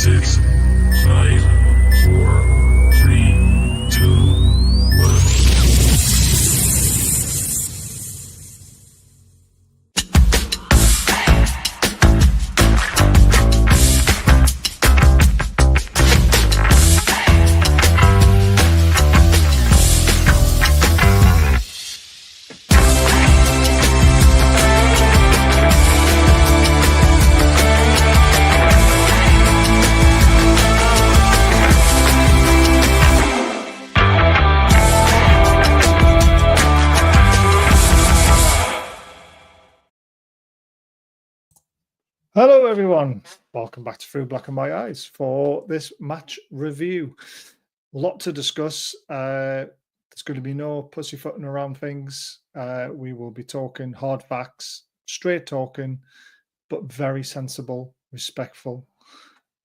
6, 5, 4, 3, 2, 1. Hello, everyone. Welcome back to Through Black and White Eyes for this match review. A lot to discuss. There's going to be no pussyfooting around things. We will be talking hard facts, straight talking, but very sensible, respectful.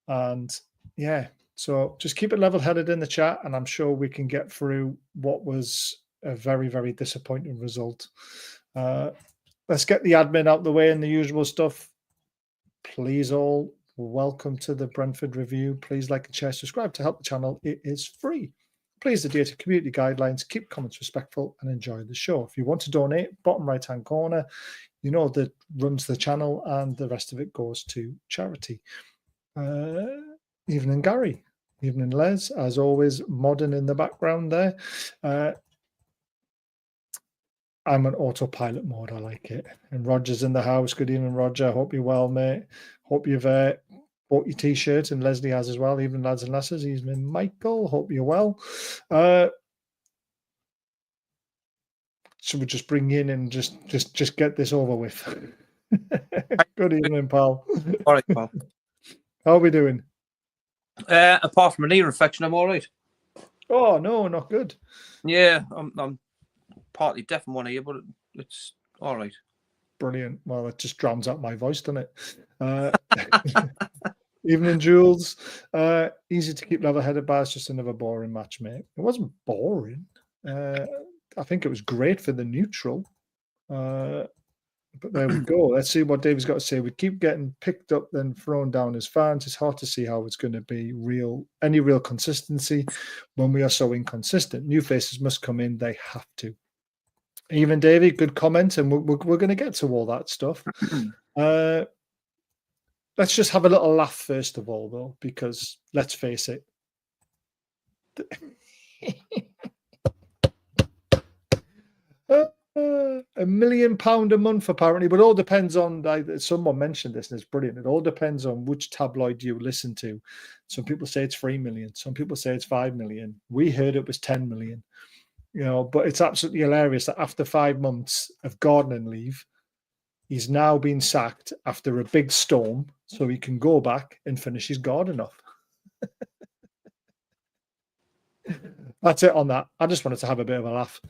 And yeah, so just keep it level-headed in the chat, and I'm sure we can get through what was a very, very disappointing result. Let's get the admin out the way and the usual stuff. Please all, welcome to the Brentford review. Please like and share, subscribe to help the channel. It is free. Please adhere to community guidelines, keep comments respectful, and enjoy the show. If you want to donate, bottom right-hand corner, you know that runs the channel, and the rest of it goes to charity. Evening, Gary. Evening, Les. As always, modern in the background there. I'm on autopilot mode. I like it. And Roger's in the house. Good evening, Roger. Hope you're well, mate. Hope you've bought your T-shirt, and Leslie has as well. Evening, lads and lasses. Evening, Michael. Hope you're well. So we'll just bring you in and just get this over with. Good evening, pal. All right, pal. How are we doing? Apart from an ear infection, I'm all right. Oh no, not good. Yeah, I'm partly deaf in one ear, but it's all right. Brilliant. Well, it just drowns out my voice, doesn't it? Evening, Jules. Easy to keep level-headed by. It's just another boring match, mate. It wasn't boring. I think it was great for the neutral. But there we go. Let's see what David's got to say. We keep getting picked up, then thrown down as fans. It's hard to see how it's going to be any real consistency when we are so inconsistent. New faces must come in. They have to. Even David, good comment, and we're going to get to all that stuff. Let's just have a little laugh first of all, though, because let's face it. £1 million a month, apparently, but it all depends on. Someone mentioned this, and it's brilliant. It all depends on which tabloid you listen to. Some people say it's 3 million. Some people say it's 5 million. We heard it was 10 million. You know, but it's absolutely hilarious that after 5 months of gardening leave, he's now been sacked after a big storm, so he can go back and finish his garden off. That's it on that. I just wanted to have a bit of a laugh.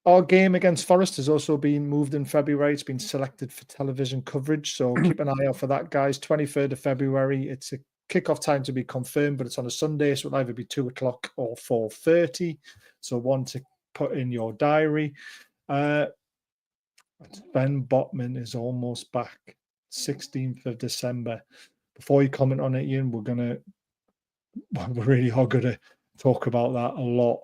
Our game against Forest has also been moved in February. It's been selected for television coverage, so keep an eye out for that, guys. 23rd of February. It's a kickoff time to be confirmed, but it's on a Sunday, so it'll either be 2 o'clock or 4:30. So one to put in your diary. Ben Botman is almost back. 16th of December. Before you comment on it, Ian, we really are going to talk about that a lot.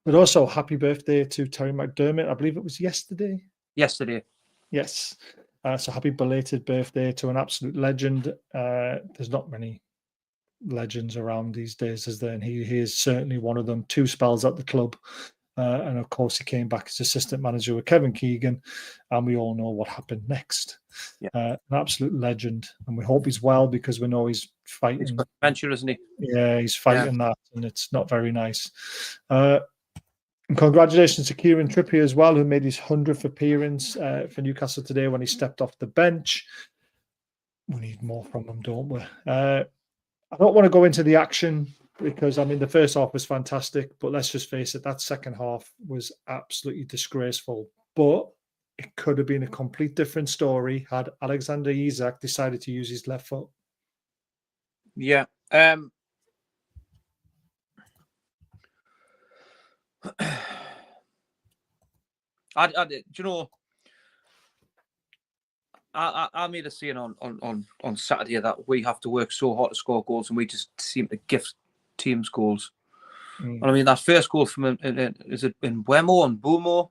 But also, happy birthday to Terry McDermott. I believe it was yesterday. Yesterday. Yes. So happy belated birthday to an absolute legend. There's not many legends around these days, is there? And he is certainly one of them. 2 spells at the club. And of course, he came back as assistant manager with Kevin Keegan. And we all know what happened next. Yeah. An absolute legend. And we hope he's well, because we know he's fighting. He's got dementia, isn't he? Yeah, he's fighting that. And it's not very nice. And congratulations to Kieran Trippier as well, who made his 100th appearance for Newcastle today when he stepped off the bench. We need more from him, don't we? I don't want to go into the action because, I mean, the first half was fantastic, but let's just face it, that second half was absolutely disgraceful. But it could have been a complete different story had Alexander Isak decided to use his left foot. Yeah. Do you know, I made a saying on Saturday that we have to work so hard to score goals, and we just seem to gift teams goals. And I mean, that first goal from is it in Wemo and Boomo?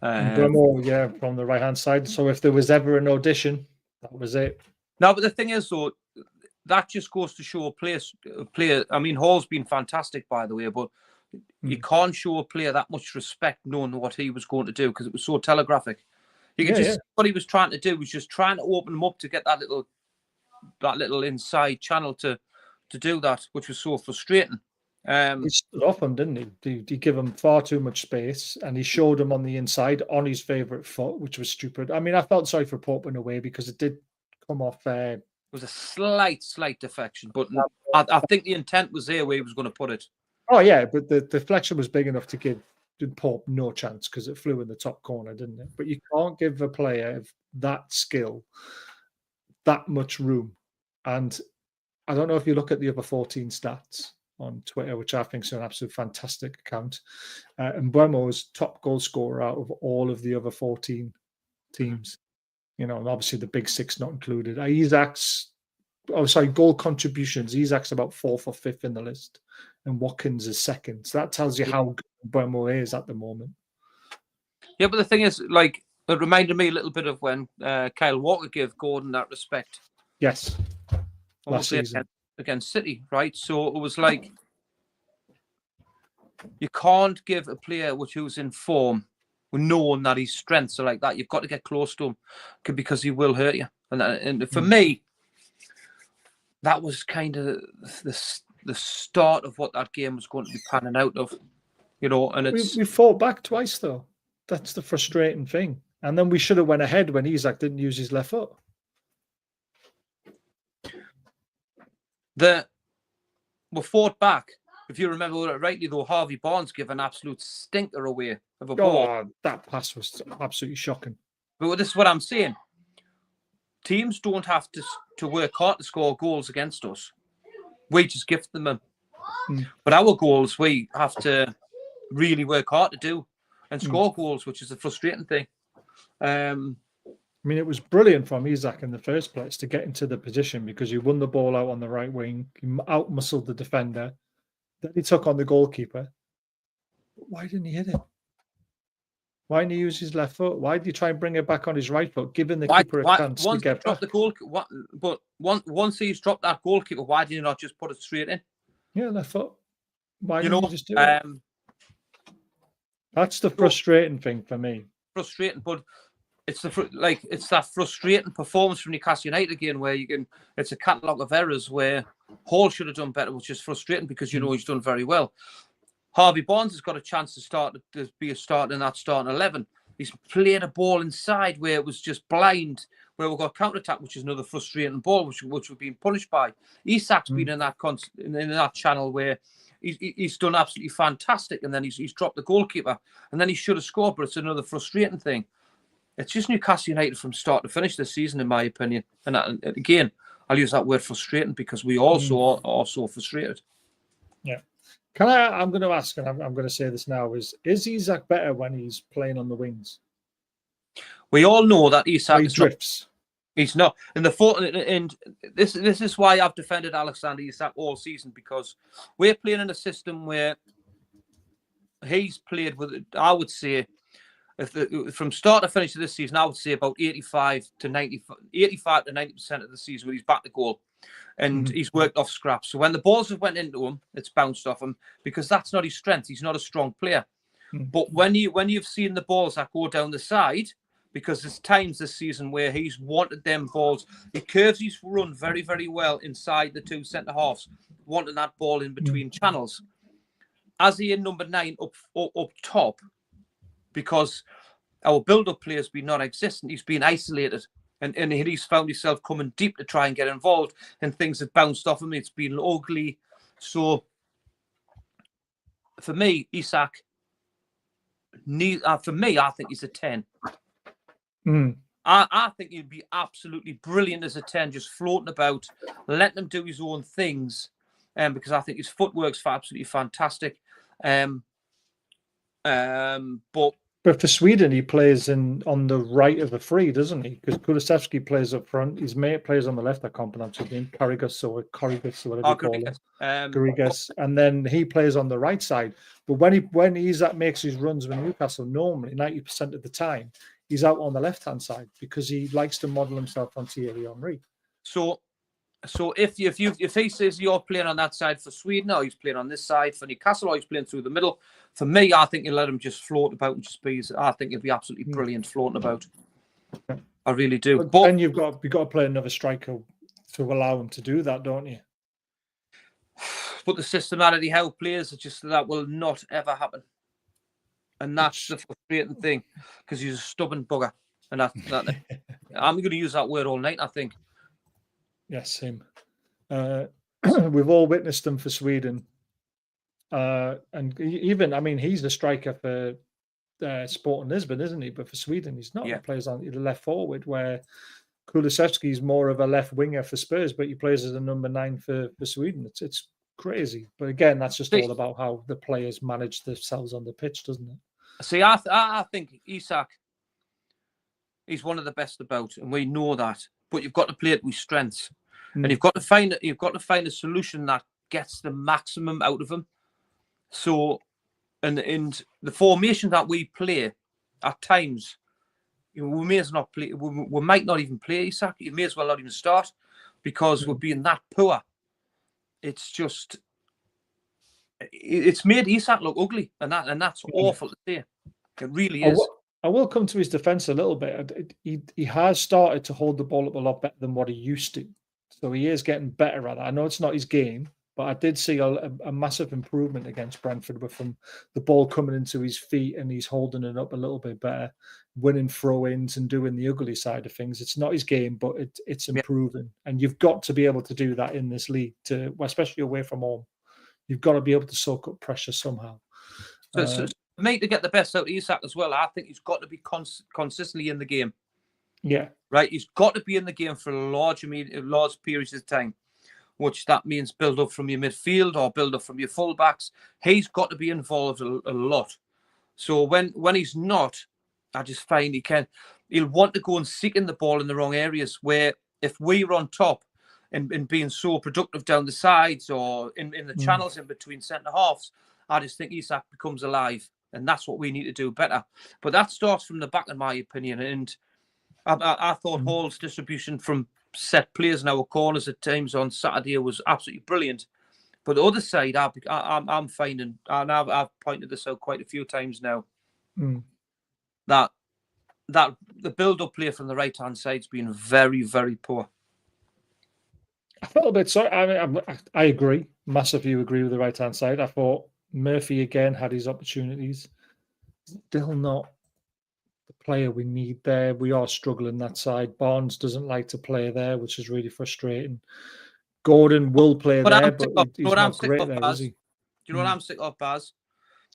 Bremo, yeah, from the right hand side. So if there was ever an audition, that was it. No, but the thing is, though, that just goes to show a player. I mean, Hall's been fantastic, by the way, but you can't show a player that much respect knowing what he was going to do because it was so telegraphic. You could see what he was trying to do was just trying to open him up to get that little inside channel to do that, which was so frustrating. He stood off him, didn't he? He gave him far too much space, and he showed him on the inside on his favourite foot, which was stupid. I mean, I felt sorry for Pope in a way because it did come off. It was a slight defection, but I think the intent was there where he was going to put it. Oh yeah, but the deflection was big enough to give Pope no chance because it flew in the top corner, didn't it? But you can't give a player of that skill that much room. And I don't know if you look at the other 14 stats on Twitter, which I think is an absolute fantastic account. And Buemo's top goal scorer out of all of the other 14 teams. You know, and obviously the big six not included. Goal contributions. Isak's about 4th or 5th in the list, and Watkins is 2nd. So that tells you how good Buemo is at the moment. Yeah, but the thing is, like, it reminded me a little bit of when Kyle Walker gave Gordon that respect. Yes. Last season. Against City, right? So it was like you can't give a player who's in form knowing that his strengths are like that. You've got to get close to him because he will hurt you. And for me, that was kind of the start of what that game was going to be panning out of, you know. And we fought back twice though. That's the frustrating thing. And then we should have went ahead when Isak didn't use his left foot. We fought back. If you remember rightly, though, Harvey Barnes gave an absolute stinker away of a ball. Oh, that pass was absolutely shocking. But this is what I'm saying. Teams don't have to work hard to score goals against us. We just gift them. But our goals, we have to really work hard to do and score goals, which is a frustrating thing. I mean, it was brilliant from Isak in the first place to get into the position because he won the ball out on the right wing. He out-muscled the defender. Then he took on the goalkeeper. But why didn't he hit it? Why didn't he use his left foot? Why did he try and bring it back on his right foot, giving the keeper a chance to get back? But once he's dropped that goalkeeper, why did he not just put it straight in? Yeah, left foot. Why didn't he just do it? That's the frustrating thing for me. Frustrating, but it's that frustrating performance from Newcastle United again, where it's a catalogue of errors where Hall should have done better, which is frustrating because he's done very well. Harvey Barnes has got a chance to be a starter in that starting 11. He's played a ball inside where it was just blind, where we've got counter-attack, which is another frustrating ball, which we're being punished by. Isak's been in that channel where he's done absolutely fantastic, and then he's dropped the goalkeeper, and then he should have scored, but it's another frustrating thing. It's just Newcastle United from start to finish this season, in my opinion. And again, I'll use that word frustrating because we also are so frustrated. Yeah. I'm going to ask, and I'm going to say this now, is Isak better when he's playing on the wings? We all know that Isak drifts. He's not. And this is why I've defended Alexander Isak all season, because we're playing in a system where he's played with, I would say, from start to finish of this season, I would say about 85 to 90% of the season where he's back to goal. And he's worked off scraps. So when the balls have went into him, it's bounced off him because that's not his strength. He's not a strong player. But when you've seen the balls that go down the side, because there's times this season where he's wanted them balls, he curves his run very, very well inside the two centre halves, wanting that ball in between channels. As he in number 9 up top, because our build-up player's been non-existent, he's been isolated. And he's found himself coming deep to try and get involved, and things have bounced off him. It's been ugly. So, for me, Isak, I think he's a 10. I think he'd be absolutely brilliant as a 10, just floating about, letting him do his own things, because I think his footwork's absolutely fantastic. But But for Sweden, he plays on the right of the three, doesn't he? Because Kulusevski plays up front. His mate plays on the left. I can't pronounce his name. Carrigas or whatever you call him. Garrigas. And then he plays on the right side. But when Isak makes his runs with Newcastle, normally 90% of the time, he's out on the left-hand side because he likes to model himself on Thierry Henry. So if he says you're playing on that side for Sweden, or he's playing on this side for Newcastle, or he's playing through the middle, for me, I think you let him just float about and just be. I think he'd be absolutely brilliant floating about. I really do. But then you've got to play another striker to allow him to do that, don't you? But the systematically how players are just that will not ever happen, and that's the frustrating thing because he's a stubborn bugger, and that I'm going to use that word all night. I think. Yes, him. We've all witnessed them for Sweden. And even, I mean, he's the striker for Sporting Lisbon, isn't he? But for Sweden, he's not. He plays on the left forward, where Kulusevski is more of a left winger for Spurs, but he plays as a number 9 for Sweden. It's crazy. But again, that's just all about how the players manage themselves on the pitch, doesn't it? See, I think Isak, he's one of the best about, and we know that. But you've got to play it with strengths, and you've got to find a solution that gets the maximum out of him. So, and the formation that we play at times, we may as not play. We might not even play Isak. You may as well not even start because we're being that poor. It's just, it's made Isak look ugly, and that's awful to say. It really is. I will come to his defence a little bit. He has started to hold the ball up a lot better than what he used to. So he is getting better at it. I know it's not his game, but I did see a massive improvement against Brentford with the ball coming into his feet and he's holding it up a little bit better, winning throw-ins and doing the ugly side of things. It's not his game, but it's improving. And you've got to be able to do that in this league, especially away from home. You've got to be able to soak up pressure somehow. So for me to get the best out of Isak as well, I think he's got to be consistently in the game. Yeah. Right? He's got to be in the game for large periods of time, which that means build up from your midfield or build up from your fullbacks. He's got to be involved a lot. So when he's not, I just find he'll want to go and seek in the ball in the wrong areas, where if we were on top and being so productive down the sides or in the channels in between centre halves, I just think Isak becomes alive. And that's what we need to do better. But that starts from the back, in my opinion. And I thought Hall's distribution from set players in our corners at times on Saturday was absolutely brilliant. But the other side, I'm finding, and I've pointed this out quite a few times now, that the build-up play from the right-hand side's been very, very poor. I felt a bit sorry. I agree. Massively agree with the right-hand side. I thought Murphy again had his opportunities. Still not the player we need there. We are struggling that side. Barnes doesn't like to play there, which is really frustrating. Gordon will play there, but he's not great there, is he? Do you know what I'm sick of, Baz?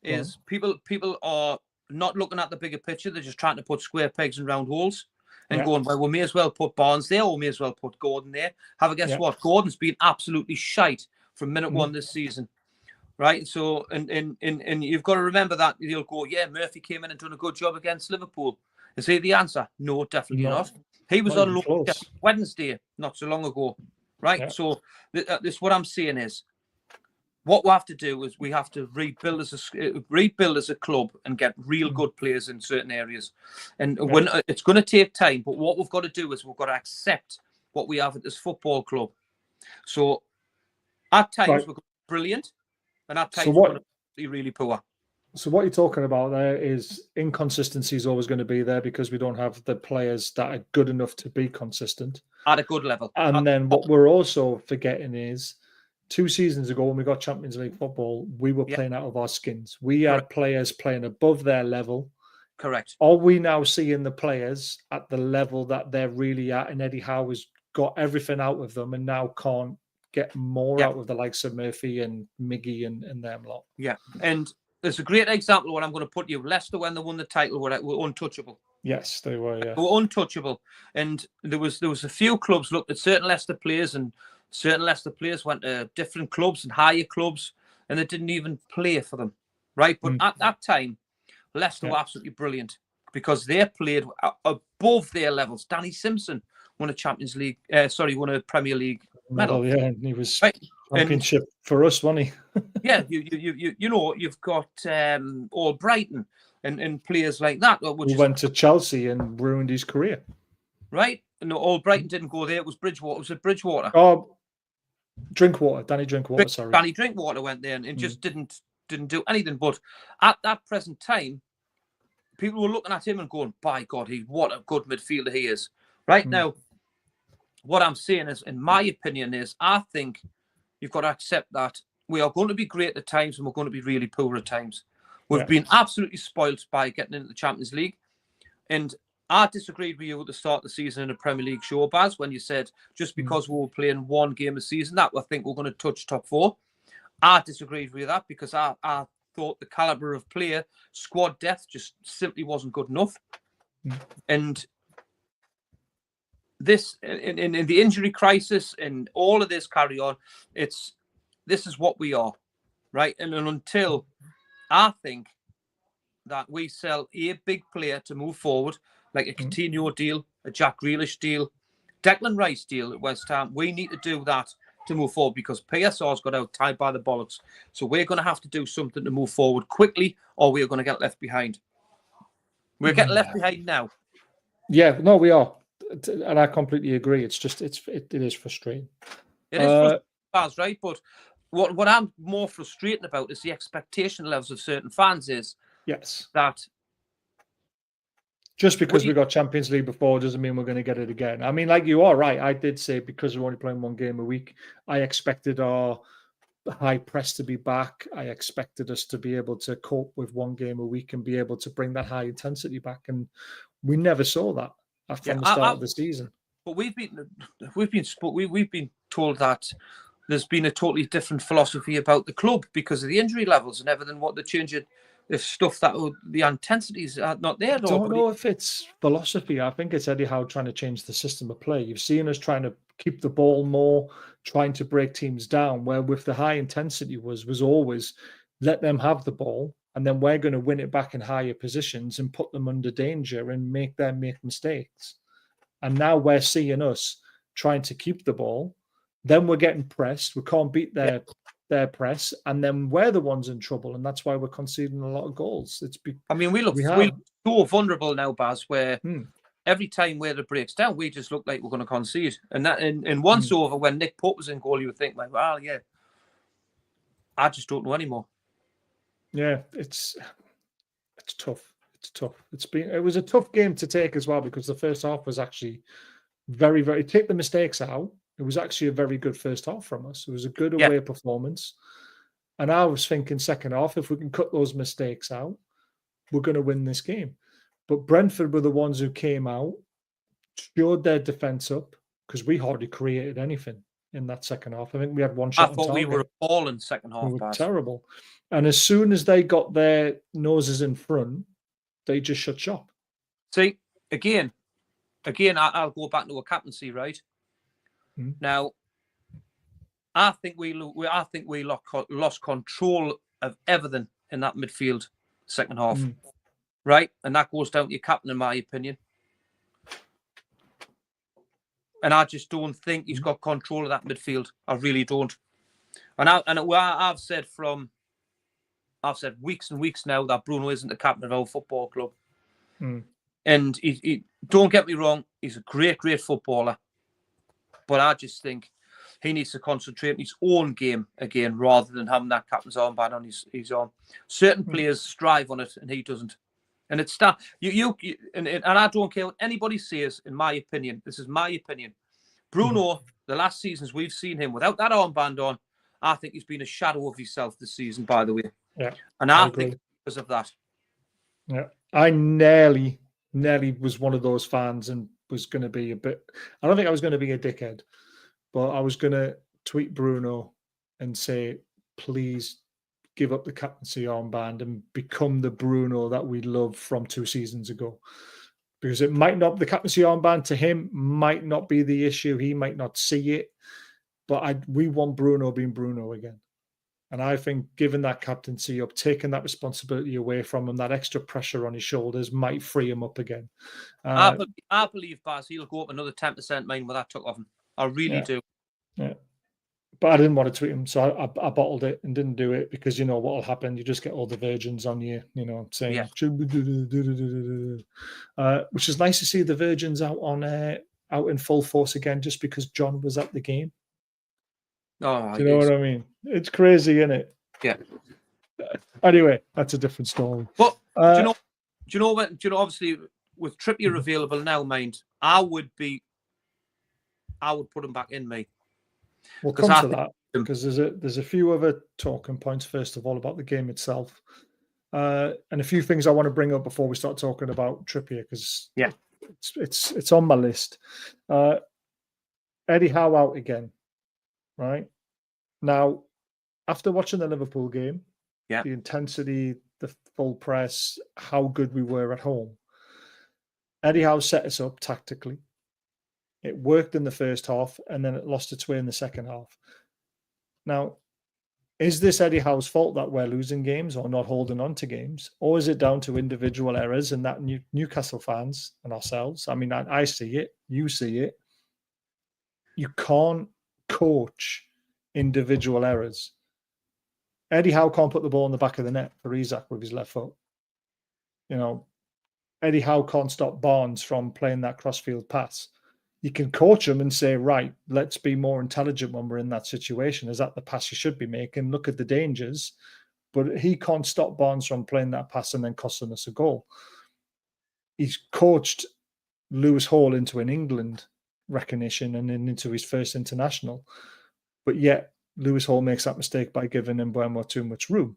Is people are not looking at the bigger picture. They're just trying to put square pegs in round holes and going, well, we may as well put Barnes there, or we may as well put Gordon there. Have a guess what? Gordon's been absolutely shite from minute one this season. Right, so and you've got to remember that you'll go, Murphy came in and done a good job against Liverpool. Is he the answer? No, definitely not. He was on loan Wednesday, not so long ago, right? Yeah. So this what I'm saying is, what we have to do is we have to rebuild as a club and get real good players in certain areas. And when it's going to take time, but what we've got to do is we've got to accept what we have at this football club. So at times we're brilliant. And at times, we're really poor. So what you're talking about there is inconsistency is always going to be there because we don't have the players that are good enough to be consistent at a good level. And then what we're also forgetting is 2 seasons ago when we got Champions League football, we were playing out of our skins. We had players playing above their level. Correct. Are we now seeing the players at the level that they're really at? And Eddie Howe has got everything out of them and now can't get more out of the likes of Murphy and Miggy and them lot. Yeah, and there's a great example of what I'm going to put you. Leicester, when they won the title, were untouchable. Yes, they were. Yeah, they were untouchable. And there was a few clubs looked at certain Leicester players, and certain Leicester players went to different clubs and higher clubs, and they didn't even play for them, right? But at that time, Leicester were absolutely brilliant because they played above their levels. Danny Simpson won a Champions League, won a Premier League medal. Yeah, and he was right. championship for us, wasn't he? Yeah, you've got all Brighton and players like that. Who went to Chelsea and ruined his career. Right? No, all Brighton didn't go there. It was Bridgewater. Was it Bridgewater? Oh, Drinkwater. Danny Drinkwater, sorry. Danny Drinkwater went there and just didn't do anything. But at that present time, people were looking at him and going, by God, what a good midfielder he is. Right now, what I'm saying is, in my opinion, is I think you've got to accept that we are going to be great at times and we're going to be really poor at times. We've been absolutely spoilt by getting into the Champions League. And I disagreed with you at the start of the season in the Premier League show, Baz, when you said just because we were playing one game a season, that I think we're going to touch top 4. I disagreed with that because I thought the calibre of player, squad depth just simply wasn't good enough. And this, in the injury crisis and all of this carry on, this is what we are, right? And until I think that we sell a big player to move forward, like a Coutinho deal, a Jack Grealish deal, Declan Rice deal at West Ham, we need to do that to move forward because PSR's got out tied by the bollocks. So we're going to have to do something to move forward quickly or we're going to get left behind. We're getting left behind now. Yeah, no, we are. And I completely agree. It's just, it is frustrating. It is frustrating, right? But what I'm more frustrated about is the expectation levels of certain fans is that just because we got Champions League before doesn't mean we're going to get it again. I mean, like you are right. I did say because we're only playing one game a week, I expected our high press to be back. I expected us to be able to cope with one game a week and be able to bring that high intensity back. And we never saw that from the start of the season. But we've been told that there's been a totally different philosophy about the club because of the injury levels and everything. What they're changing, the stuff that the intensities are not there. I don't know if it's philosophy. I think it's Eddie Howe trying to change the system of play. You've seen us trying to keep the ball more, trying to break teams down, where with the high intensity was always let them have the ball and then we're going to win it back in higher positions and put them under danger and make them make mistakes. And now we're seeing us trying to keep the ball. Then we're getting pressed. We can't beat their press, and then we're the ones in trouble, and that's why we're conceding a lot of goals. We look so vulnerable now, Baz, where every time where it breaks down, we just look like we're going to concede. And that in once over, when Nick Pope was in goal, you would think like, well, yeah, I just don't know anymore. Yeah, it's tough. It's tough. It was a tough game to take as well because the first half was actually very, very. Take the mistakes out. It was actually a very good first half from us. It was a good away performance. And I was thinking second half, if we can cut those mistakes out, we're going to win this game. But Brentford were the ones who came out, showed their defence up, because we hardly created anything in that second half. I think we had one shot. I thought we were appalling second half. We were terrible. And as soon as they got their noses in front, they just shut shop. See, again, I'll go back to a captaincy, right? Now, I think we lost control of everything in that midfield second half, right? And that goes down to your captain, in my opinion. And I just don't think he's got control of that midfield. I really don't. And I've said weeks and weeks now that Bruno isn't the captain of our football club. And he don't get me wrong, he's a great footballer. But I just think he needs to concentrate on his own game again rather than having that captain's armband on his arm. Certain players strive on it and he doesn't. And it's that and I don't care what anybody says, in my opinion. This is my opinion. Bruno, the last seasons we've seen him without that armband on, I think he's been a shadow of himself this season, by the way. Yeah. And I think because of that. Yeah. I nearly was one of those fans and was going to be I don't think I was going to be a dickhead, but I was going to tweet Bruno and say, please give up the captaincy armband and become the Bruno that we loved from 2 seasons ago. Because it might not, the captaincy armband to him might not be the issue. He might not see it, but we want Bruno being Bruno again. And I think giving that captaincy up, taking that responsibility away from him, that extra pressure on his shoulders might free him up again. I believe, Baz, he'll go up another 10% mine with that took off him. I really do. Yeah. But I didn't want to tweet him, so I bottled it and didn't do it because you know what will happen. You just get all the virgins on you, saying, which is nice to see the virgins out in full force again, just because John was at the game. Oh, do you know what I mean? It's crazy, isn't it? Yeah. Anyway, that's a different story. But do you know obviously with Trippier available now, mind, I would put him back in, mate. We'll come to that because there's a few other talking points. First of all, about the game itself, and a few things I want to bring up before we start talking about Trippier because it's on my list. Eddie Howe out again, right? Now, after watching the Liverpool game, the intensity, the full press, how good we were at home, Eddie Howe set us up tactically. It worked in the first half, and then it lost its way in the second half. Now, is this Eddie Howe's fault that we're losing games or not holding on to games? Or is it down to individual errors and that Newcastle fans and ourselves? I mean, I see it. You see it. You can't coach individual errors. Eddie Howe can't put the ball in the back of the net for Isak with his left foot. Eddie Howe can't stop Barnes from playing that crossfield pass. You can coach him and say, right, let's be more intelligent when we're in that situation. Is that the pass you should be making? Look at the dangers. But he can't stop Barnes from playing that pass and then costing us a goal. He's coached Lewis Hall into an England recognition and then into his first international. But yet, Lewis Hall makes that mistake by giving Mbeumo too much room.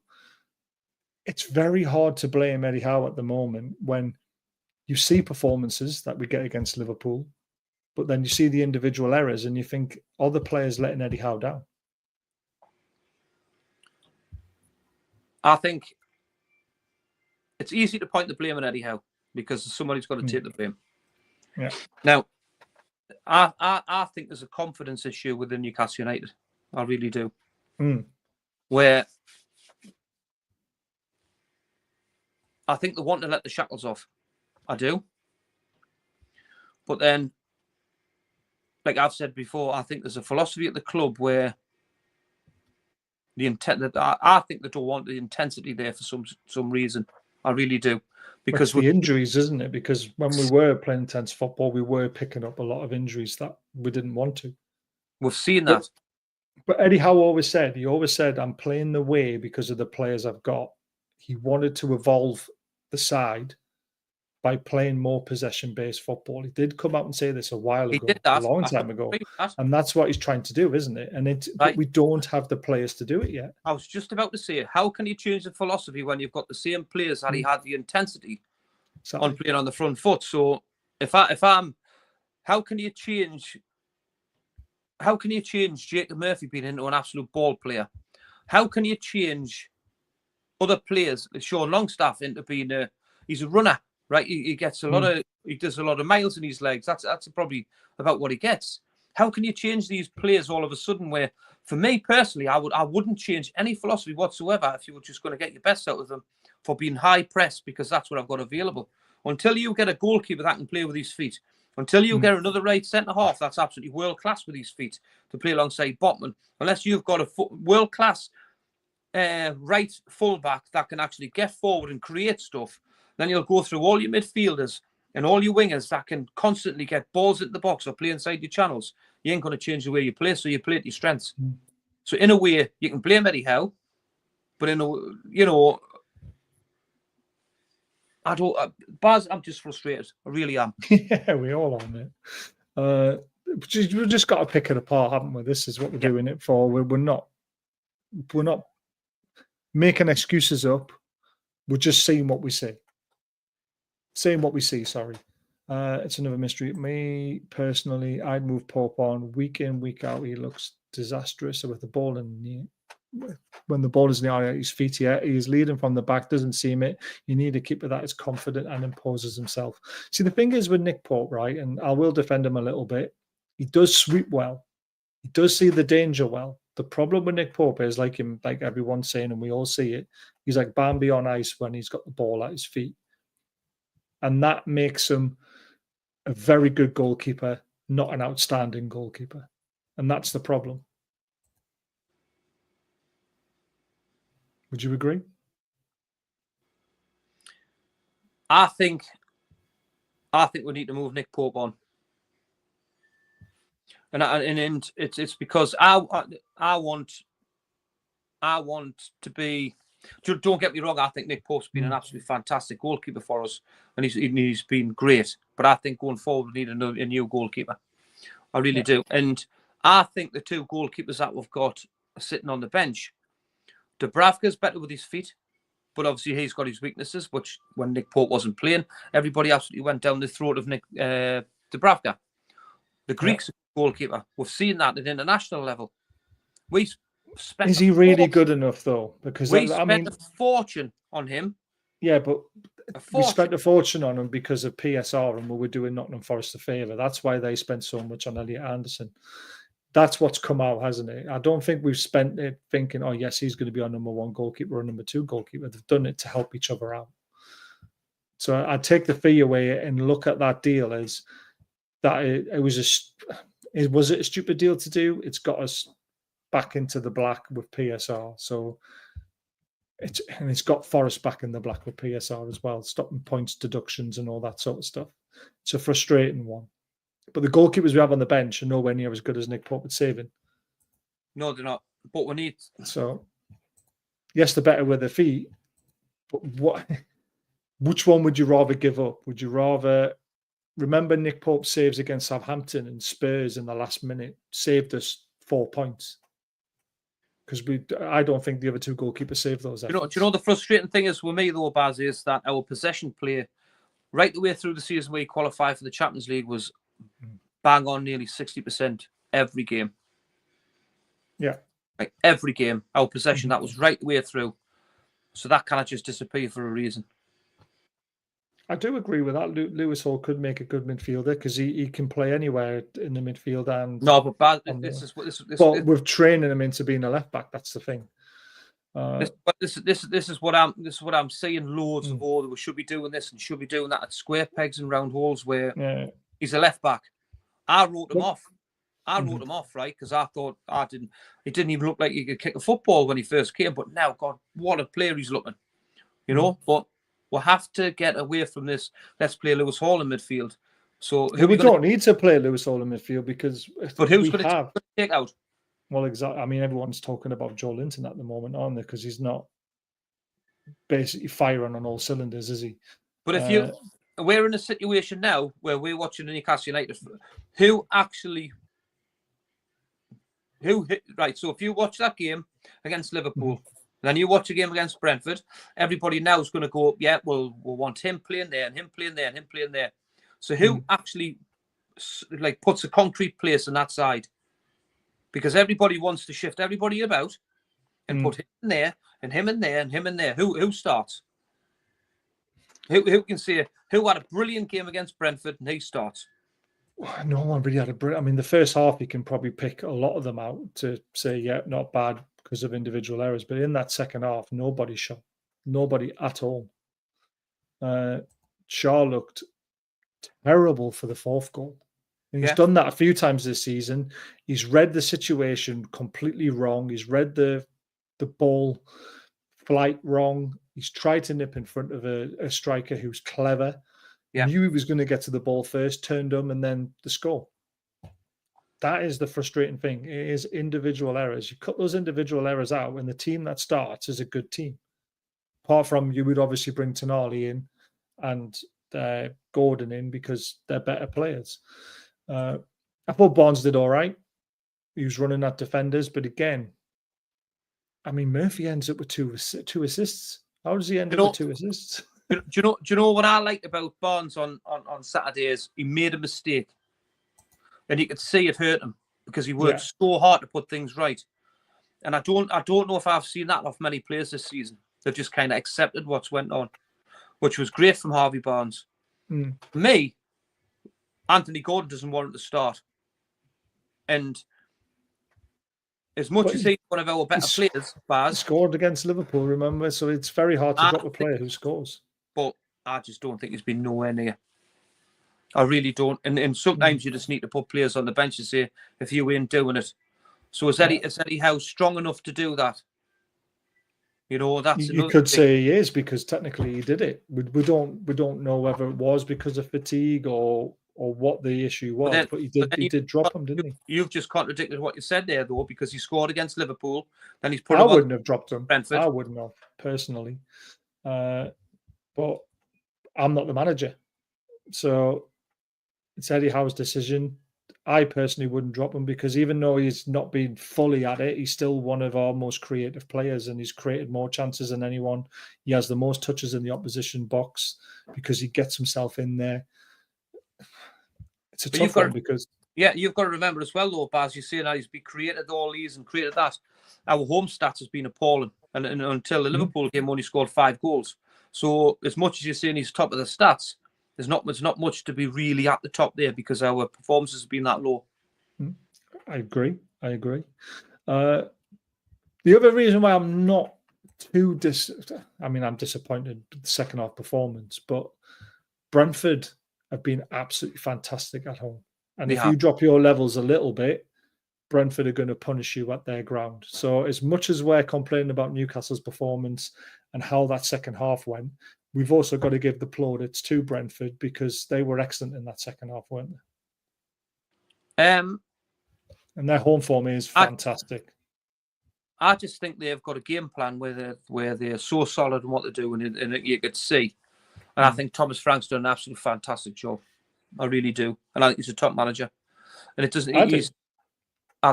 It's very hard to blame Eddie Howe at the moment when you see performances that we get against Liverpool, but then you see the individual errors and you think, are the players letting Eddie Howe down? I think it's easy to point the blame on Eddie Howe because somebody's got to take the blame. Yeah. Now, I think there's a confidence issue within Newcastle United. I really do. Where I think they want to let the shackles off. I do. But then, like I've said before, I think there's a philosophy at the club where I think they don't want the intensity there for some reason. I really do. Because the injuries, isn't it? Because when we were playing intense football, we were picking up a lot of injuries that we didn't want to. We've seen that. But Eddie Howe always said, I'm playing the way because of the players I've got. He wanted to evolve the side by playing more possession-based football. He did come out and say this a while ago, a long time ago. And that's what he's trying to do, isn't it? But we don't have the players to do it yet. I was just about to say, how can you change the philosophy when you've got the same players that he had the intensity on playing on the front foot? So how can you change Jacob Murphy being into an absolute ball player? How can you change other players, Sean Longstaff, into being he's a runner? Right, he gets he does a lot of miles in his legs. That's probably about what he gets. How can you change these players all of a sudden? Where, for me personally, I wouldn't change any philosophy whatsoever if you were just going to get your best out of them for being high press, because that's what I've got available. Until you get a goalkeeper that can play with his feet, until you get another right centre half that's absolutely world class with his feet to play alongside Botman, unless you've got a world class right fullback that can actually get forward and create stuff. Then you'll go through all your midfielders and all your wingers that can constantly get balls into the box or play inside your channels. You ain't going to change the way you play, so you play to your strengths. So in a way, you can blame Eddie Howe, but Baz, I'm just frustrated. I really am. Yeah, we all are, mate. We've just got to pick it apart, haven't we? This is what we're doing it for. We're not making excuses up. We're just seeing what we see. Saying what we see, sorry. It's another mystery. Me, personally, I'd move Pope on week in, week out. He looks disastrous with the ball when the ball is in the area at his feet. He's leading from the back, doesn't seem it. You need a keeper that is confident and imposes himself. See, the thing is with Nick Pope, right, and I will defend him a little bit, he does sweep well. He does see the danger well. The problem with Nick Pope is like everyone's saying, and we all see it, he's like Bambi on ice when he's got the ball at his feet. And that makes him a very good goalkeeper, not an outstanding goalkeeper. And that's the problem. Would you agree? I think we need to move Nick Pope on. And it's because I want to be. Don't get me wrong. I think Nick Pope's been an absolutely fantastic goalkeeper for us, and he's been great. But I think going forward, we need a new goalkeeper. I really do. And I think the two goalkeepers that we've got sitting on the bench, Dubravka's better with his feet, but obviously he's got his weaknesses. Which when Nick Pope wasn't playing, everybody absolutely went down the throat of Nick Dubravka. The Greeks goalkeeper, we've seen that at international level. Is he really good enough though? Because we spent a fortune on him. Yeah, but we spent a fortune on him because of PSR, and we were doing Nottingham Forest a favour. That's why they spent so much on Elliot Anderson. That's what's come out, hasn't it? I don't think we've spent it thinking, oh yes, he's going to be our number one goalkeeper or number two goalkeeper. They've done it to help each other out. So I take the fee away and look at that deal as that was it a stupid deal to do? It's got us back into the black with PSR. So it's got Forest back in the black with PSR as well, stopping points deductions and all that sort of stuff. It's a frustrating one. But the goalkeepers we have on the bench are nowhere near as good as Nick Pope at saving. No, they're not. But we need. So yes, they're better with their feet. But which one would you rather give up? Would you rather remember Nick Pope's saves against Southampton and Spurs in the last minute saved us 4 points? Because I don't think the other two goalkeepers saved those. Do you know the frustrating thing is with me though, Baz, is that our possession play right the way through the season where you qualify for the Champions League was bang on nearly 60% every game. Yeah. Like every game, our possession, that was right the way through. So that cannot just disappear for a reason. I do agree with that. Lewis Hall could make a good midfielder because he can play anywhere in the midfield. And no, but we're training him into being a left back. That's the thing. This is what I'm saying. Loads of all we should be doing this and should be doing that at square pegs and round holes where he's a left back. I wrote him off. Wrote him off, right? Because I thought he didn't even look like he could kick a football when he first came. But now, God, what a player he's looking. You know, but we'll have to get away from this. Let's play Lewis Hall in midfield. So we don't need to play Lewis Hall in midfield because. But who's going to take out? Well, exactly. I mean, everyone's talking about Joe Linton at the moment, aren't they? Because he's not basically firing on all cylinders, is he? But if we're in a situation now where we're watching Newcastle United, right? So if you watch that game against Liverpool. Then you watch a game against Brentford. Everybody now is going to go, yeah, we'll want him playing there and him playing there and him playing there. So who actually puts a concrete place on that side? Because everybody wants to shift everybody about and put him in there and him in there and him in there. Who starts? Who can say who had a brilliant game against Brentford and he starts? No one really had a brilliant. I mean, the first half you can probably pick a lot of them out to say, yeah, not bad because of individual errors. But in that second half, nobody shot. Nobody at all. Shaw looked terrible for the fourth goal. And he's done that a few times this season. He's read the situation completely wrong. He's read the ball flight wrong. He's tried to nip in front of a striker who's clever. Knew he was going to get to the ball first, turned him, and then the score. That is the frustrating thing. It is individual errors. You cut those individual errors out, and the team that starts is a good team. Apart from you would obviously bring Tonali in and Gordon in because they're better players. I thought Barnes did all right. He was running at defenders, but again, I mean, Murphy ends up with two assists. How does he end up with 2 assists? Do you know what I liked about Barnes on Saturday is he made a mistake. And you could see it hurt him because he worked so hard to put things right. And I don't know if I've seen that off many players this season. They've just kind of accepted what's went on, which was great from Harvey Barnes. For me, Anthony Gordon doesn't want him to start. And as much But as he's one of our better players, He Baz, scored against Liverpool, remember? So it's very hard to I drop a player who scores. but I just don't think he's been nowhere near. I really don't. And sometimes you just need to put players on the bench and say, if you ain't doing it. So is Eddie Howe strong enough to do that? You know, that's You another could thing. say he is, because technically he did it. We don't know whether it was because of fatigue or what the issue was, but he did drop him, didn't he? You've just contradicted what you said there, though, because he scored against Liverpool, then he's put I him on wouldn't have dropped him. Brentford. I wouldn't have, personally. But I'm not the manager. So it's Eddie Howe's decision. I personally wouldn't drop him, because even though he's not been fully at it, he's still one of our most creative players, and he's created more chances than anyone. He has the most touches in the opposition box because he gets himself in there. It's a tough one because... Yeah, you've got to remember as well, though, Baz, you say that he's been created all these and created that. Our home stats has been appalling, and until the Liverpool game, only scored 5 goals. So as much as you're saying he's top of the stats, there's not much to be really at the top there, because our performances have been that low. I agree. The other reason why I'm not too I'm disappointed with the second half performance, but Brentford have been absolutely fantastic at home. And if you drop your levels a little bit, Brentford are going to punish you at their ground. So as much as we're complaining about Newcastle's performance and how that second half went, we've also got to give the plaudits to Brentford, because they were excellent in that second half, weren't they? And their home form is fantastic. I just think they've got a game plan where they're so solid in what they're doing, and you could see. And I think Thomas Frank's done an absolutely fantastic job. I really do. And I think he's a top manager. And it doesn't. I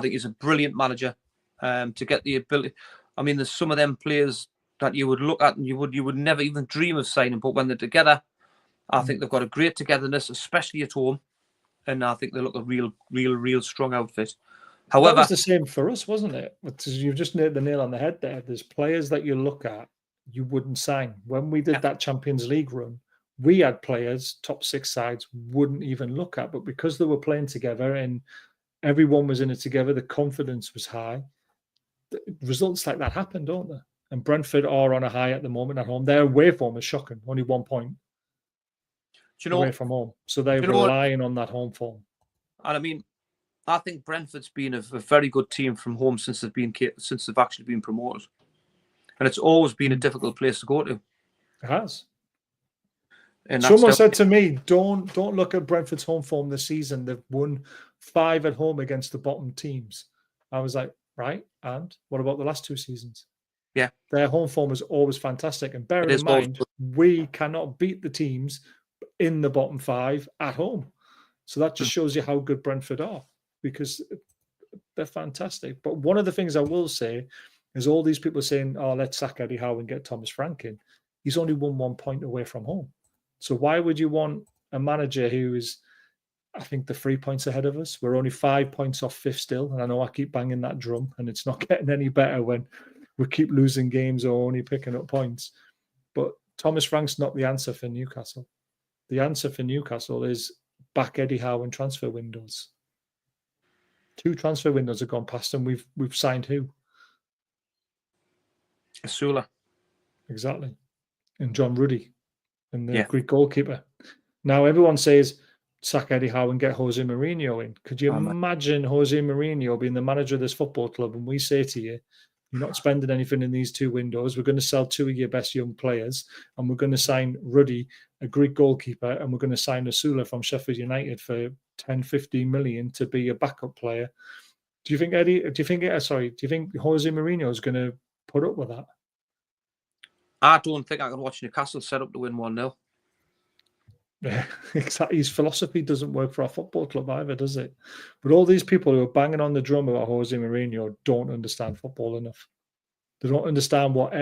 think he's a brilliant manager. To get the ability. I mean, there's some of them players that you would look at and you would never even dream of signing, but when they're together, I think they've got a great togetherness, especially at home. And I think they look a real strong outfit. However, that was the same for us, wasn't it? You've just nailed the nail on the head there. There's players that you look at, you wouldn't sign. When we did that Champions League run, we had players, top 6 sides, wouldn't even look at. But because they were playing together and everyone was in it together, the confidence was high. Results like that happen, don't they? And Brentford are on a high at the moment at home. Their away form is shocking. Only 1 point away from home. So they're relying on that home form. And I mean, I think Brentford's been a very good team from home since they've actually been promoted, and it's always been a difficult place to go to. It has. And someone said to me, "Don't look at Brentford's home form this season. They've won 5 at home against the bottom teams." I was like, right, and what about the last 2 seasons? Yeah, their home form is always fantastic. And bear in mind, we cannot beat the teams in the bottom 5 at home. So that just shows you how good Brentford are, because they're fantastic. But one of the things I will say is all these people saying, "Oh, let's sack Eddie Howe and get Thomas Frank in." He's only won 1 point away from home. So why would you want a manager who is, I think, the 3 points ahead of us? We're only 5 points off 5th still. And I know I keep banging that drum, and it's not getting any better when we keep losing games or only picking up points. But Thomas Frank's not the answer for Newcastle. The answer for Newcastle is back Eddie Howe in transfer windows. 2 transfer windows have gone past, and we've signed who? Asula. Exactly. And John Ruddy, and the Greek goalkeeper. Now everyone says sack Eddie Howe and get Jose Mourinho in. Could you imagine Jose Mourinho being the manager of this football club, and we say to you, you're not spending anything in these 2 windows. We're going to sell 2 of your best young players, and we're going to sign Ruddy, a Greek goalkeeper, and we're going to sign Asula from Sheffield United for 10, 15 million to be a backup player. Do you think Jose Mourinho is going to put up with that? I don't think I can watch Newcastle set up to win 1-0. Yeah, exactly. His philosophy doesn't work for our football club either, does it? But all these people who are banging on the drum about Jose Mourinho don't understand football enough. They don't understand what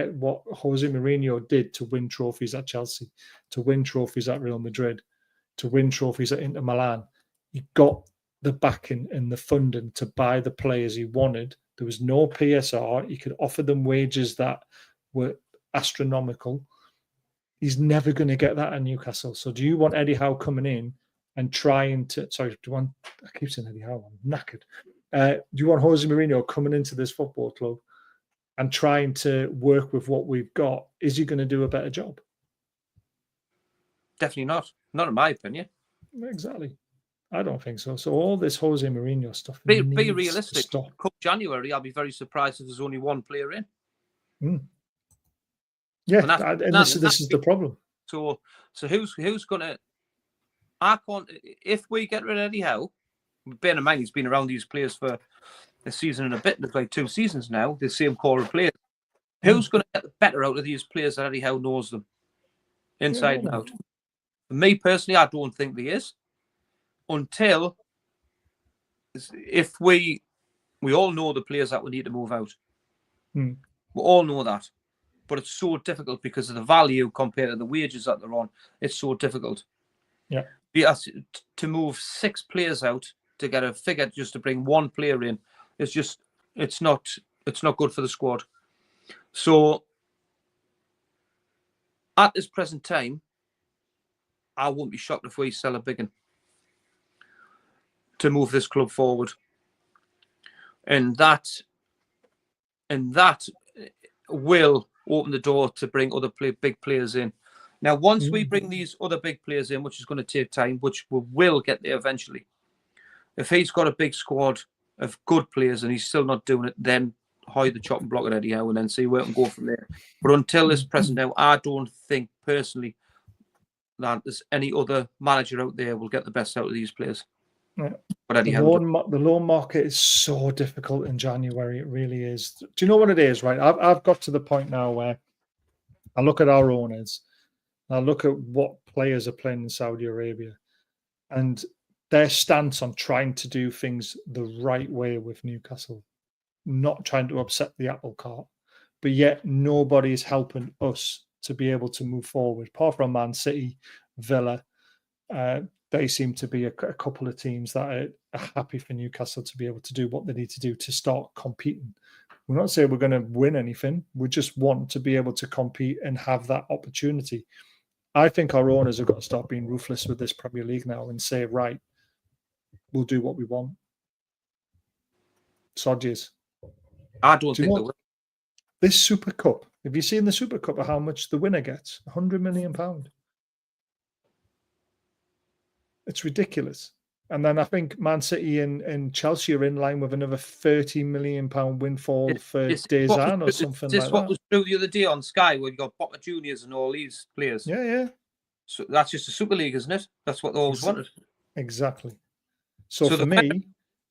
Jose Mourinho did to win trophies at Chelsea, to win trophies at Real Madrid, to win trophies at Inter Milan. He got the backing and the funding to buy the players he wanted. There was no PSR. He could offer them wages that were astronomical. He's never going to get that at Newcastle. So do you want Eddie Howe coming in and trying to... Sorry, I keep saying Eddie Howe. I'm knackered. Do you want Jose Mourinho coming into this football club and trying to work with what we've got? Is he going to do a better job? Definitely not. Not in my opinion. Exactly. I don't think so. So all this Jose Mourinho stuff Be needs realistic. to stop. Come January, I'll be very surprised if there's only one player in. Yeah, and this is the problem. So who's gonna? I can't. If we get rid of Eddie Howe, bear in mind he's been around these players for a season and a bit, like 2 seasons now. The same core of players. Who's going to get the better out of these players that Eddie Howe knows them inside and out? For me personally, I don't think there is. Until if we all know the players that we need to move out. We all know that. But it's so difficult because of the value compared to the wages that they're on. It's so difficult. Yeah. To move 6 players out to get a figure just to bring 1 player in, it's not good for the squad. So at this present time, I won't be shocked if we sell a big one to move this club forward. And that will open the door to bring other big players in. Now, once we bring these other big players in, which is going to take time, which we will get there eventually, if he's got a big squad of good players and he's still not doing it, then hide the chopping block at Eddie Howe and then see where we can go from there. But until this present now, I don't think personally that there's any other manager out there will get the best out of these players. Yeah. But Eddie The loan market is so difficult in January. It really is. Do you know what it is, right? I've got to the point now where I look at our owners, I look at what players are playing in Saudi Arabia, and their stance on trying to do things the right way with Newcastle, not trying to upset the apple cart, but yet nobody's helping us to be able to move forward. Apart from Man City, Villa, they seem to be a couple of teams that are happy for Newcastle to be able to do what they need to do to start competing. We're not saying we're going to win anything. We just want to be able to compete and have that opportunity. I think our owners have got to start being ruthless with this Premier League now and say, right, we'll do what we want. Sodges. I don't think they will. This Super Cup, have you seen the Super Cup of how much the winner gets? £100 million. It's ridiculous. And then I think Man City and Chelsea are in line with another £30 million windfall for Dezan or something like that. This what was true the other day on Sky where you got Boca Juniors and all these players. Yeah. So that's just a Super League, isn't it? That's what they always wanted. Exactly. So for me,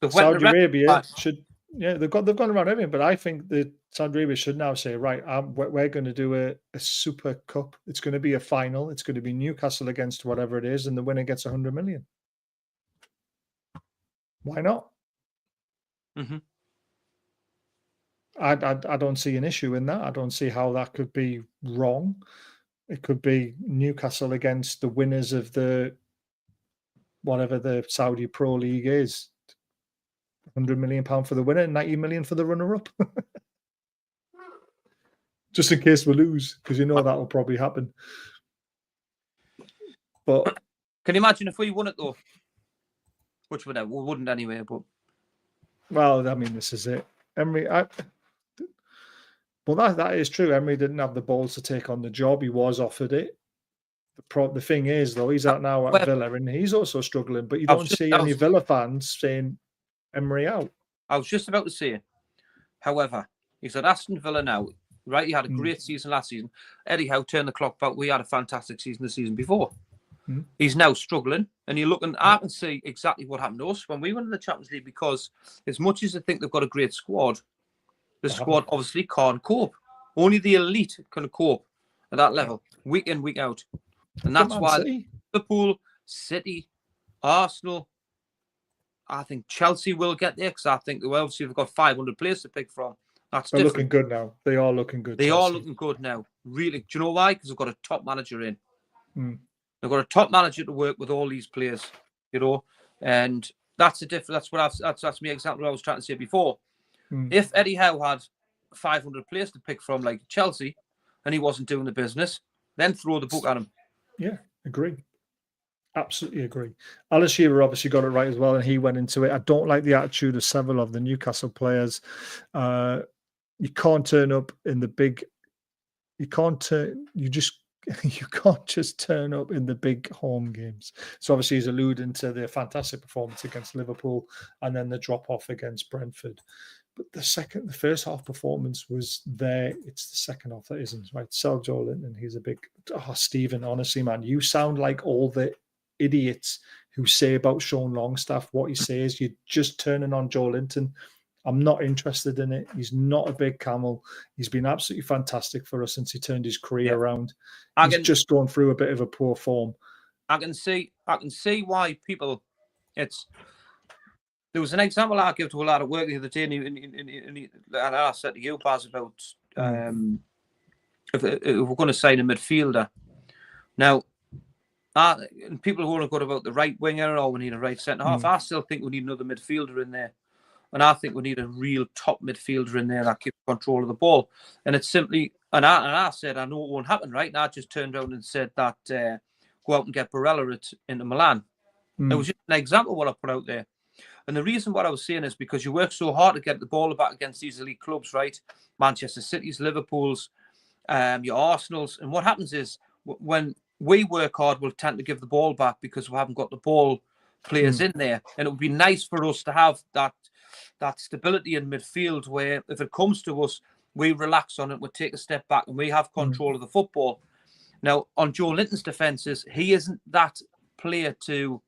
Saudi Arabia should, they've gone around everything, but I think that Saudi Arabia should now say, right, we're going to do a Super Cup. It's going to be a final. It's going to be Newcastle against whatever it is, and the winner gets 100 million. Why not? I don't see an issue in that. I don't see how that could be wrong. It could be Newcastle against the winners of the whatever the Saudi Pro League is. £100 million for the winner, 90 million for the runner-up. Just in case we lose, because you know that will probably happen. But can you imagine if we won it though? Which we wouldn't anyway. But well, I mean, this is it. Emery, that is true. Emery didn't have the balls to take on the job. He was offered it. The thing is, though, he's out now at Villa, and he's also struggling. But you don't see any Villa fans saying Emery out. I was just about to say, however, he's at Aston Villa now, right? He had a great season last season. Eddie Howe turned the clock back. We had a fantastic season the season before. He's now struggling, and you're looking. I can see exactly what happened to us when we went to the Champions League, because as much as I think they've got a great squad, the squad obviously can't cope. Only the elite can cope at that level, week in, week out. And that's why Liverpool, City, Arsenal, I think Chelsea will get there, because I think they've got 500 players to pick from. They're looking good now. They are looking good. They are looking good now. Really. Do you know why? Because they've got a top manager in. They've got a top manager to work with all these players, and that's the difference. That's me exactly what I was trying to say before. If Eddie Howe had 500 players to pick from, like Chelsea, and he wasn't doing the business, then throw the book at him. Yeah, agree. Absolutely agree. Alan Shearer obviously got it right as well, and he went into it. I don't like the attitude of several of the Newcastle players. You can't turn up in the big. You can't turn. You just. You can't just turn up in the big home games. So obviously he's alluding to the fantastic performance against Liverpool and then the drop off against Brentford. But the first half performance was there. It's the second half that isn't, right? Sell Joelinton, he's a big. Oh, Stephen, honestly, man, you sound like all the idiots who say about Sean Longstaff what he says. You're just turning on Joelinton. I'm not interested in it. He's not a big camel. He's been absolutely fantastic for us since he turned his career around. He's just gone through a bit of a poor form. I can see why people. There was an example I gave to a lot of work the other day, and I said to you, Baz, about if we're going to sign a midfielder. Now, and people who want to go about the right winger or we need a right centre half. I still think we need another midfielder in there. And I think we need a real top midfielder in there that keeps control of the ball. And it's simply, and I said, I know it won't happen, right? And I just turned around and said that go out and get Barella into Milan. It was just an example of what I put out there. And the reason what I was saying is because you work so hard to get the ball back against these elite clubs, right? Manchester City's, Liverpool's, your Arsenal's. And what happens is when we work hard, we'll tend to give the ball back because we haven't got the ball players in there. And it would be nice for us to have that stability in midfield where if it comes to us, we relax on it, we take a step back and we have control of the football. Now, on Joelinton's defences, he isn't that player to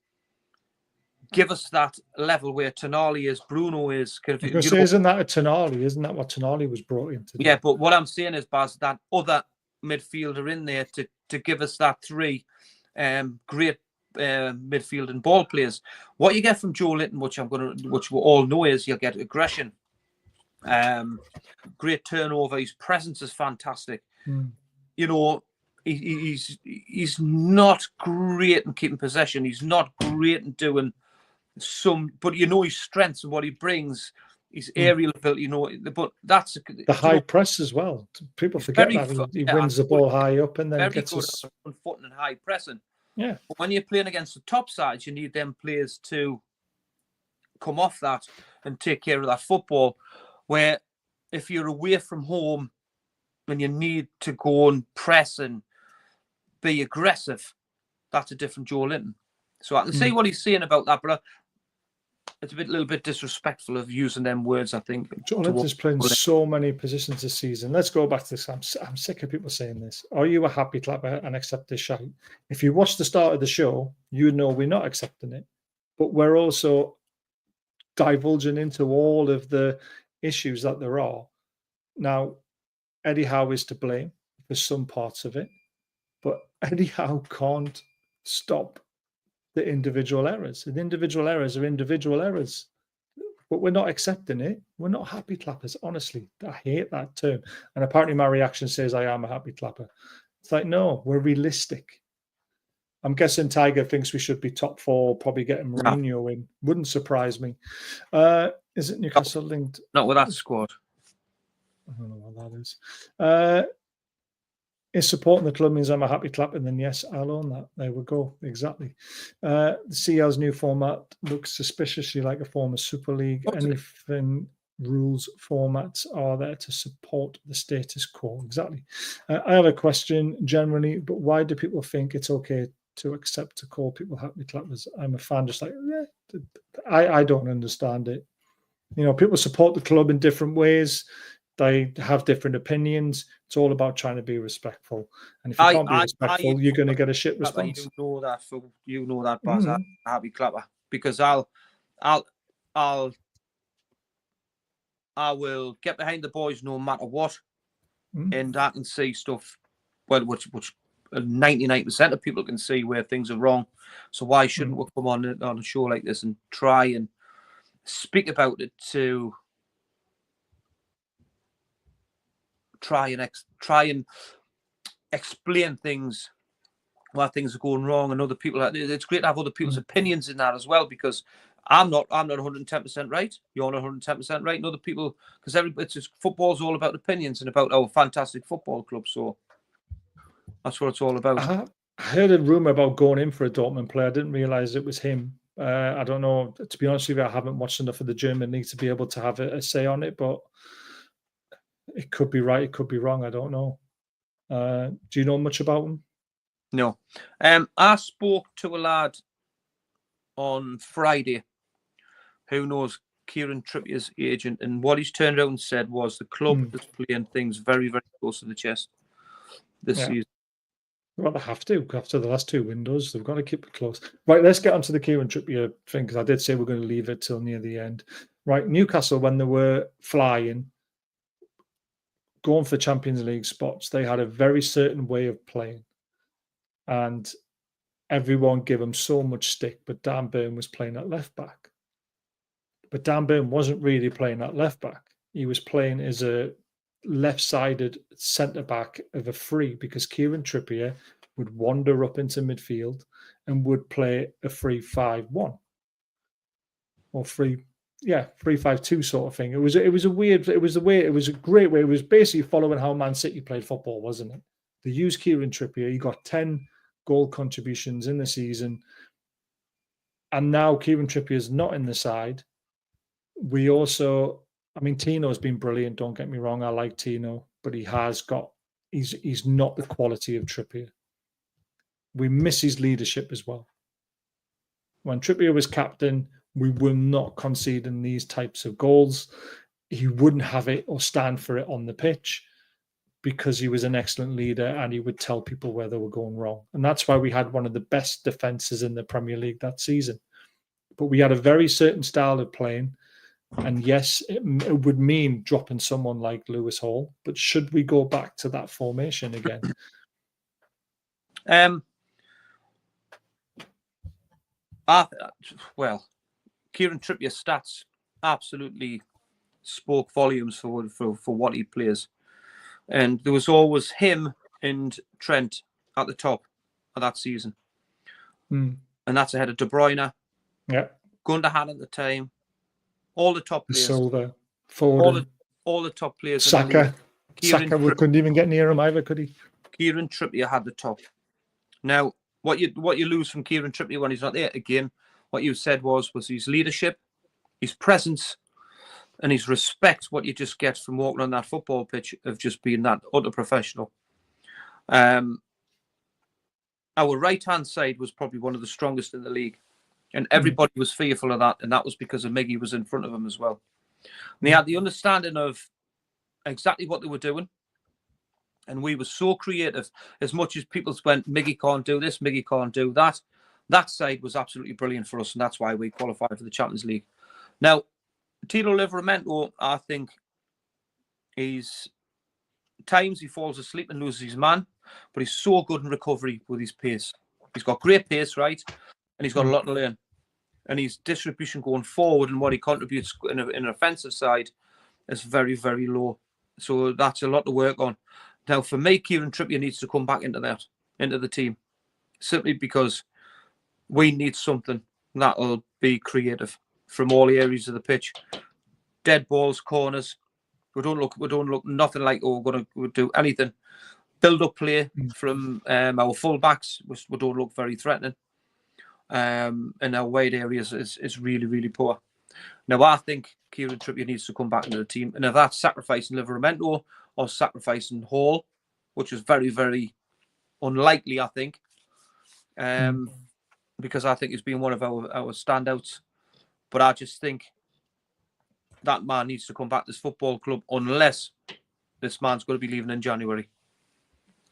give us that level where Tonali is, Bruno is. Because isn't that a Tonali? Isn't that what Tonali was brought in to do? Yeah, but what I'm saying is, Baz, that other midfielder in there to give us that three great midfield and ball players. What you get from Joelinton, which we all know, is you'll get aggression, great turnover. His presence is fantastic. You know, he's not great in keeping possession. He's not great in doing but you know his strengths and what he brings. His aerial ability, you know, but that's the high press as well. People forget that he wins the ball high up and then gets us on foot and high pressing. Yeah. But when you're playing against the top sides, you need them players to come off that and take care of that football. Where if you're away from home and you need to go and press and be aggressive, that's a different Joelinton. So I can see what he's saying about that, but it's a little bit disrespectful of using them words, I think. Joelinton's playing so many positions this season. Let's go back to this. I'm sick of people saying this. Are you a happy clapper and accept this shout? If you watch the start of the show, you know we're not accepting it. But we're also divulging into all of the issues that there are. Now, Eddie Howe is to blame for some parts of it, but Eddie Howe can't stop the individual errors. And individual errors are individual errors. But we're not accepting it. We're not happy clappers, honestly. I hate that term. And apparently my reaction says I am a happy clapper. It's like, no, we're realistic. I'm guessing Tiger thinks we should be top four, probably getting Mourinho in. Wouldn't surprise me. Is it Newcastle linked? Not with that squad. I don't know what that is. If supporting the club means I'm a happy clapper, then yes, I'll own that. There we go. Exactly. The CL's new format looks suspiciously like a former Super League. Anything rules formats are there to support the status quo. Exactly. I have a question generally, but why do people think it's okay to accept to call people happy clappers? I'm a fan, just like, I don't understand it. You know, people support the club in different ways. They have different opinions. It's all about trying to be respectful. And if you can't be respectful, you're going to get a shit response. You know that, Baz. I'm a happy clapper because I will get behind the boys no matter what, and I can see stuff. Well, which 99% of people can see where things are wrong. So why shouldn't we come on a show like this and try and speak about it to try and explain things, why things are going wrong, and other people. It's great to have other people's opinions in that as well, because I'm not 110% right. You're not 110% right, and other people, because football's all about opinions and about our fantastic football club. So that's what it's all about. I heard a rumor about going in for a Dortmund player. I didn't realize it was him. I don't know. To be honest with you, I haven't watched enough of the German league to be able to have a say on it, but it could be right. It could be wrong. I don't know. Do you know much about him? No. I spoke to a lad on Friday who knows Kieran Trippier's agent, and what he's turned around and said was the club is playing things very, very close to the chest this season. Well, they have to. After the last two windows, they've got to keep it close. Right, let's get onto the Kieran Trippier thing, because I did say we're going to leave it till near the end. Right, Newcastle, when they were flying, going for Champions League spots, they had a very certain way of playing. And everyone gave them so much stick, but Dan Burn was playing at left back. But Dan Burn wasn't really playing at left back. He was playing as a left-sided centre-back of a free, because Kieran Trippier would wander up into midfield and would play a 3-5-1 or 3-5-2 sort of thing. It was a great way. It was basically following how Man City played football, wasn't it? They used Kieran Trippier. He got 10 goal contributions in the season. And now Kieran Trippier is not in the side. We also, I mean, Tino's been brilliant. Don't get me wrong. I like Tino, but he's not the quality of Trippier. We miss his leadership as well. When Trippier was captain, we were not conceding these types of goals. He wouldn't have it or stand for it on the pitch because he was an excellent leader and he would tell people where they were going wrong. And that's why we had one of the best defences in the Premier League that season. But we had a very certain style of playing. And yes, it would mean dropping someone like Lewis Hall. But should we go back to that formation again? Well, Kieran Trippier's stats absolutely spoke volumes for what he plays. And there was always him and Trent at the top of that season. And that's ahead of De Bruyne, Gundogan at the time, all the top players. Silva, Foden, all the top players. Saka. Saka couldn't even get near him either, could he? Kieran Trippier had the top. Now, what you lose from Kieran Trippier when he's not there, again, what you said was his leadership, his presence, and his respect, what you just get from walking on that football pitch of just being that utter professional. Our right-hand side was probably one of the strongest in the league, and everybody was fearful of that, and that was because of Miggy was in front of him as well. And they had the understanding of exactly what they were doing, and we were so creative. As much as people went, Miggy can't do this, Miggy can't do that, that side was absolutely brilliant for us, and that's why we qualified for the Champions League. Now, Tino Livramento, I think, times he falls asleep and loses his man, but he's so good in recovery with his pace. He's got great pace, right? And he's got a lot to learn. And his distribution going forward and what he contributes in an offensive side is very, very low. So that's a lot to work on. Now, for me, Kieran Trippier needs to come back into the team, simply because we need something that will be creative from all the areas of the pitch. Dead balls, corners. We don't look nothing like we're going to do anything. Build up play from our full backs, which we don't look very threatening. And our wide areas is really, really poor. Now, I think Kieran Trippier needs to come back into the team. And if that's sacrificing Livramento or sacrificing Hall, which is very, very unlikely, I think, because I think he's been one of our standouts. But I just think that man needs to come back to this football club unless this man's going to be leaving in January.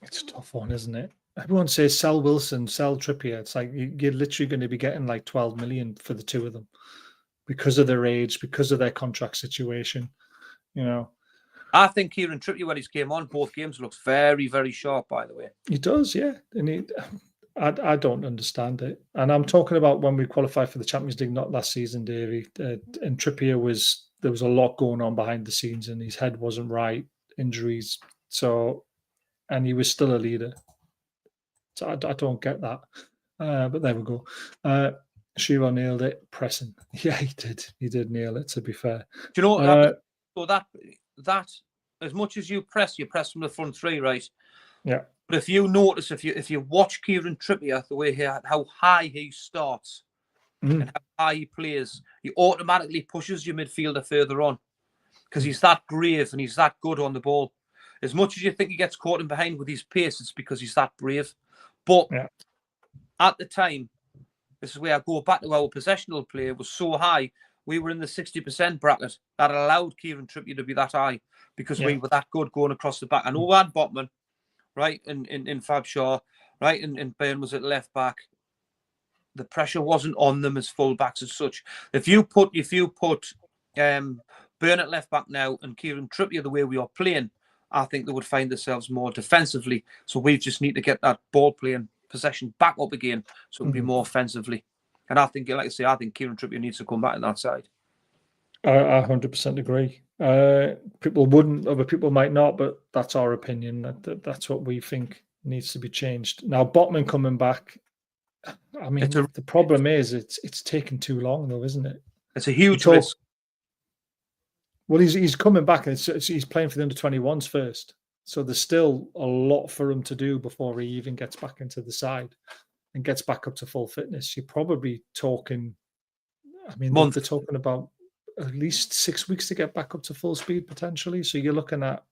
It's a tough one, isn't it? Everyone says sell Wilson, sell Trippier. It's like you're literally going to be getting like 12 million for the two of them because of their age, because of their contract situation. You know, I think Kieran Trippier, when he came on, both games looks very, very sharp, by the way. He does, yeah. And I don't understand it. And I'm talking about when we qualified for the Champions League, not last season, Davey. And Trippier there was a lot going on behind the scenes and his head wasn't right, injuries. And he was still a leader. So I don't get that. But there we go. Shiro nailed it. Pressing. Yeah, he did. He did nail it, to be fair. Do you know, so that as much as you press from the front three, right? Yeah. But if you notice, if you watch Kieran Trippier, the way how high he starts and how high he plays, he automatically pushes your midfielder further on because he's that brave and he's that good on the ball. As much as you think he gets caught in behind with his pace, it's because he's that brave. But at the time, this is where I go back to our possessional play was so high. We were in the 60% bracket that allowed Kieran Trippier to be that high because we were that good going across the back. I know we had Botman, right, in Fab Shaw, right, and Byrne was at left back. The pressure wasn't on them as full backs as such. If you put Byrne at left back now and Kieran Trippier the way we are playing, I think they would find themselves more defensively. So we just need to get that ball playing possession back up again so it can be more offensively. And I think, like I say, I think Kieran Trippier needs to come back on that side. I 100% agree. People wouldn't, other people might not, but that's our opinion. That's what we think needs to be changed. Now, Botman coming back, I mean, the problem is it's taken too long, though, isn't it? It's a huge risk. Well, he's coming back, and he's playing for the under-21s first. So there's still a lot for him to do before he even gets back into the side and gets back up to full fitness. You're probably talking, I mean, they're talking about at least 6 weeks to get back up to full speed potentially. So you're looking at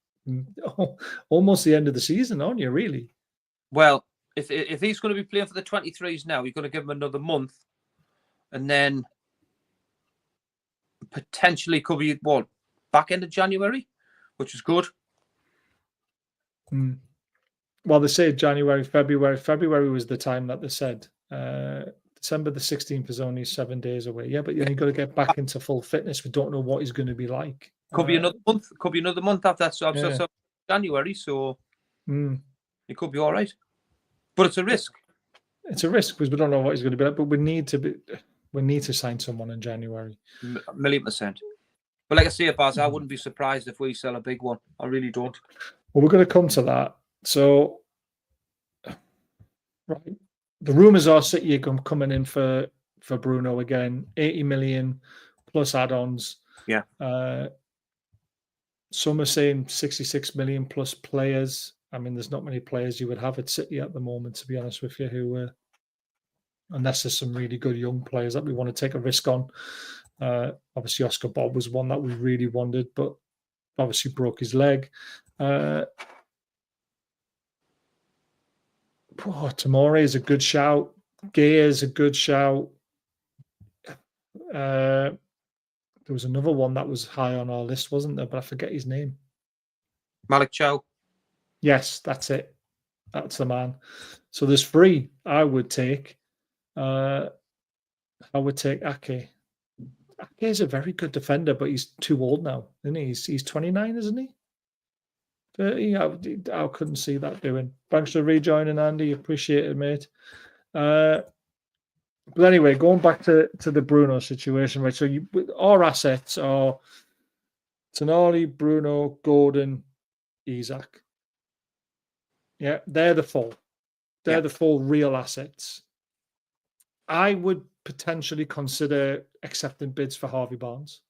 almost the end of the season, aren't you, really? Well, if he's going to be playing for the 23s now, you're going to give him another month and then potentially could be, back end of January, which is good. Well, they say January, February. February was the time that they said. December the 16th is only 7 days away. Yeah, but you've got to get back into full fitness. We don't know what he's going to be like. Could be another month. Could be another month after that. So January. So it could be all right. But it's a risk. It's a risk because we don't know what he's going to be like. But we need to sign someone in January. 1,000,000%. But like I say, Baz, I wouldn't be surprised if we sell a big one. I really don't. Well, we're going to come to that. So, right, the rumours are City are coming in for Bruno again, 80 million plus add-ons. Yeah. Some are saying 66 million plus players. I mean, there's not many players you would have at City at the moment, to be honest with you, who unless there's some really good young players that we want to take a risk on. Obviously, Oscar Bob was one that we really wanted, but obviously broke his leg. Tamore is a good shout. Gay is a good shout. There was another one that was high on our list, wasn't there? But I forget his name. Malik Chow. Yes, that's it. That's the man. So there's 3 I would take. I would take Ake. Ake is a very good defender, but he's too old now, isn't he? He's 29, isn't he? 30. I couldn't see that doing. Thanks for rejoining, Andy. Appreciate it, mate. But anyway, going back to the Bruno situation, right? So our assets are Tonali, Bruno, Gordon, Isak. Yeah, they're the 4. They're the 4 real assets. I would potentially consider accepting bids for Harvey Barnes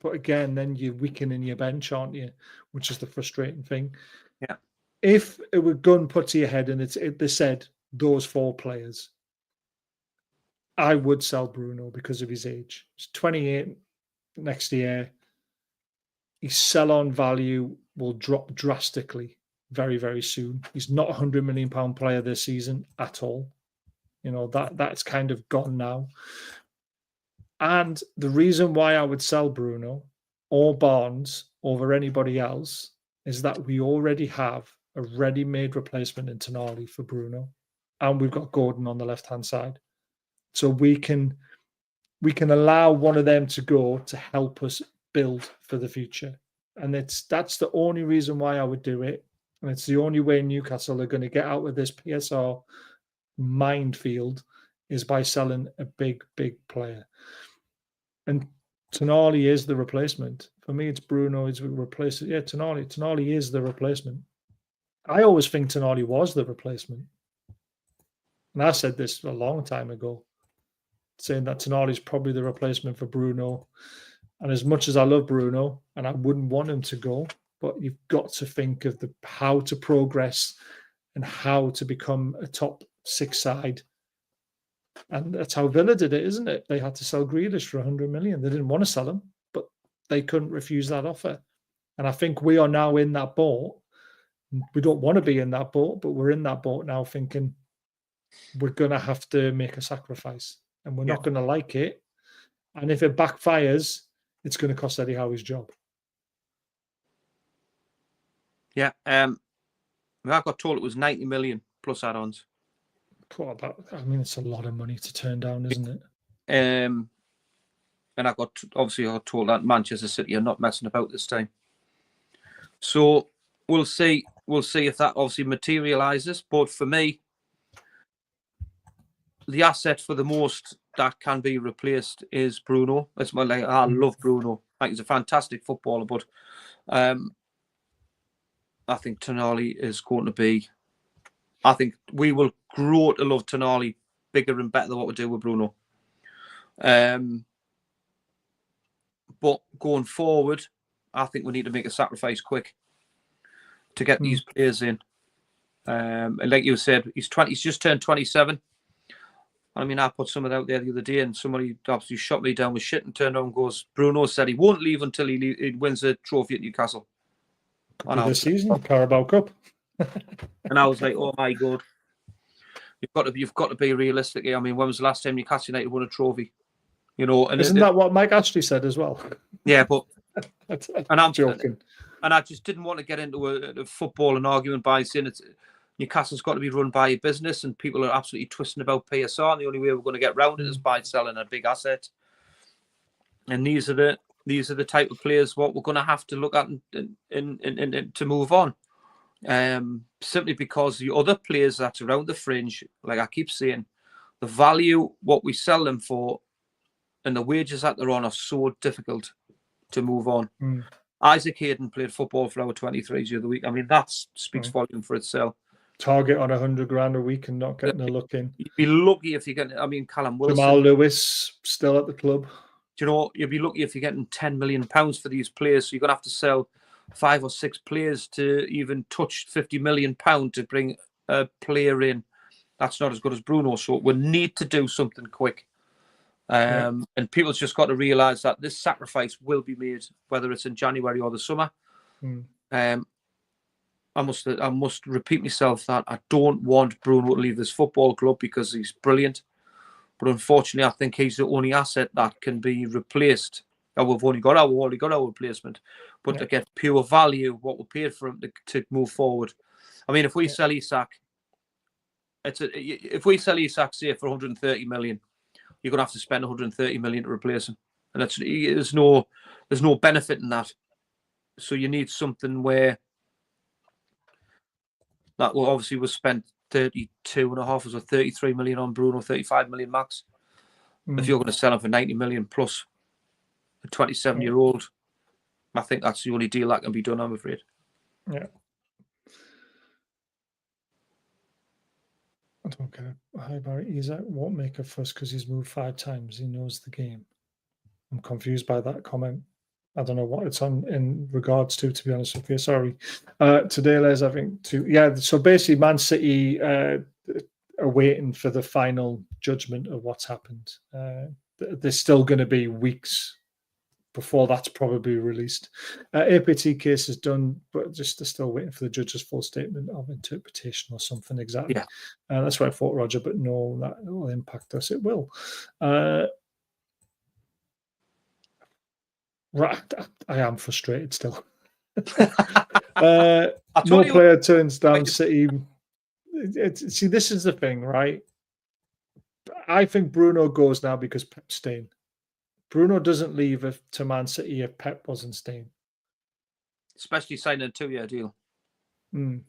but again, then you're weakening your bench, aren't you? Which is the frustrating thing. Yeah. If it were gun put to your head and they said those 4 players, I would sell Bruno because of his age. He's 28 next year. His sell-on value will drop drastically very, very soon. He's not a £100 million player this season at all. You know, that's kind of gone now. And the reason why I would sell Bruno or Barnes over anybody else is that we already have a ready-made replacement in Tonali for Bruno, and we've got Gordon on the left-hand side. So we can allow one of them to go to help us build for the future. And that's the only reason why I would do it. And it's the only way Newcastle are going to get out of this PSR minefield is by selling a big, big player. And Tonali is the replacement. For me, it's Bruno is the replacement. Yeah, Tonali is the replacement. I always think Tonali was the replacement. And I said this a long time ago, saying that Tonali is probably the replacement for Bruno. And as much as I love Bruno, and I wouldn't want him to go, but you've got to think of how to progress and how to become a top 6 side. And that's how Villa did it, isn't it? They had to sell Grealish for 100 million. They didn't want to sell him, but they couldn't refuse that offer. And I think we are now in that boat. We don't want to be in that boat, but we're in that boat now thinking we're going to have to make a sacrifice and we're not going to like it. And if it backfires, it's going to cost Eddie Howe his job. Yeah. I got told it was 90 million plus add-ons. I mean, it's a lot of money to turn down, isn't it? And I got told that Manchester City are not messing about this time. So we'll see. We'll see if that obviously materialises. But for me, the asset for the most that can be replaced is Bruno. I love Bruno. I think he's a fantastic footballer, but I think Tonali is going to be. I think we will grow to love Tonali bigger and better than what we do with Bruno. But going forward, I think we need to make a sacrifice quick to get these players in. And like you said, he's just turned 27. I mean, I put some of that out there the other day, and somebody absolutely shot me down with shit and turned around and goes, Bruno said he won't leave until he wins a trophy at Newcastle. This season, the Carabao Cup. And I was like, oh my God. You've got to be realistic. I mean, when was the last time Newcastle United won a trophy? You know, and isn't that what Mike Ashley said as well? Yeah, but and I'm joking. And I just didn't want to get into a football and argument by saying Newcastle's got to be run by a business, and people are absolutely twisting about PSR. And the only way we're going to get round it is by selling a big asset. And these are the type of players what we're going to have to look at and to move on. Simply because the other players that's around the fringe, like I keep saying, the value what we sell them for and the wages that they're on are so difficult to move on. Isaac Hayden played football for our 23s the other week. I mean, that speaks volume for itself. Target on 100 grand a week and not getting a look in. You'd be lucky if you get. I mean, Callum Wilson, Jamal Lewis still at the club. Do you know, you'd be lucky if you're getting £10 million for these players. So you're going to have to sell 5 or 6 players to even touch £50 million to bring a player in. That's not as good as Bruno. So we need to do something quick. And people's just got to realise that this sacrifice will be made, whether it's in January or the summer. I must repeat myself that I don't want Bruno to leave this football club because he's brilliant. But unfortunately, I think he's the only asset that can be replaced. We've already got our replacement. But to get pure value, what we paid for him to move forward. I mean, if we sell Isak, say for 130 million, you're going to have to spend 130 million to replace him, and there's no benefit in that. So you need something where that will obviously was spent 32.5 or 33 million on Bruno, 35 million max. If you're going to sell him for 90 million plus a 27-year-old, I think that's the only deal that can be done, I'm afraid. Yeah. I don't get it. Hi, Barry. Isak won't make a fuss because he's moved 5 times. He knows the game. I'm confused by that comment. I don't know what it's on in regards to be honest with you. Sorry. Today, Les, I think, so basically, Man City are waiting for the final judgment of what's happened. There's still going to be weeks before that's probably released. APT case is done, but just they're still waiting for the judge's full statement of interpretation or something exactly. Yeah. That's what I thought, Roger, but no, that will impact us. It will. Right, I am frustrated still. No player turns down City. See, this is the thing, right? I think Bruno goes now because Pep's staying. Bruno doesn't leave to Man City if Pep wasn't staying. Especially signing a 2-year deal. And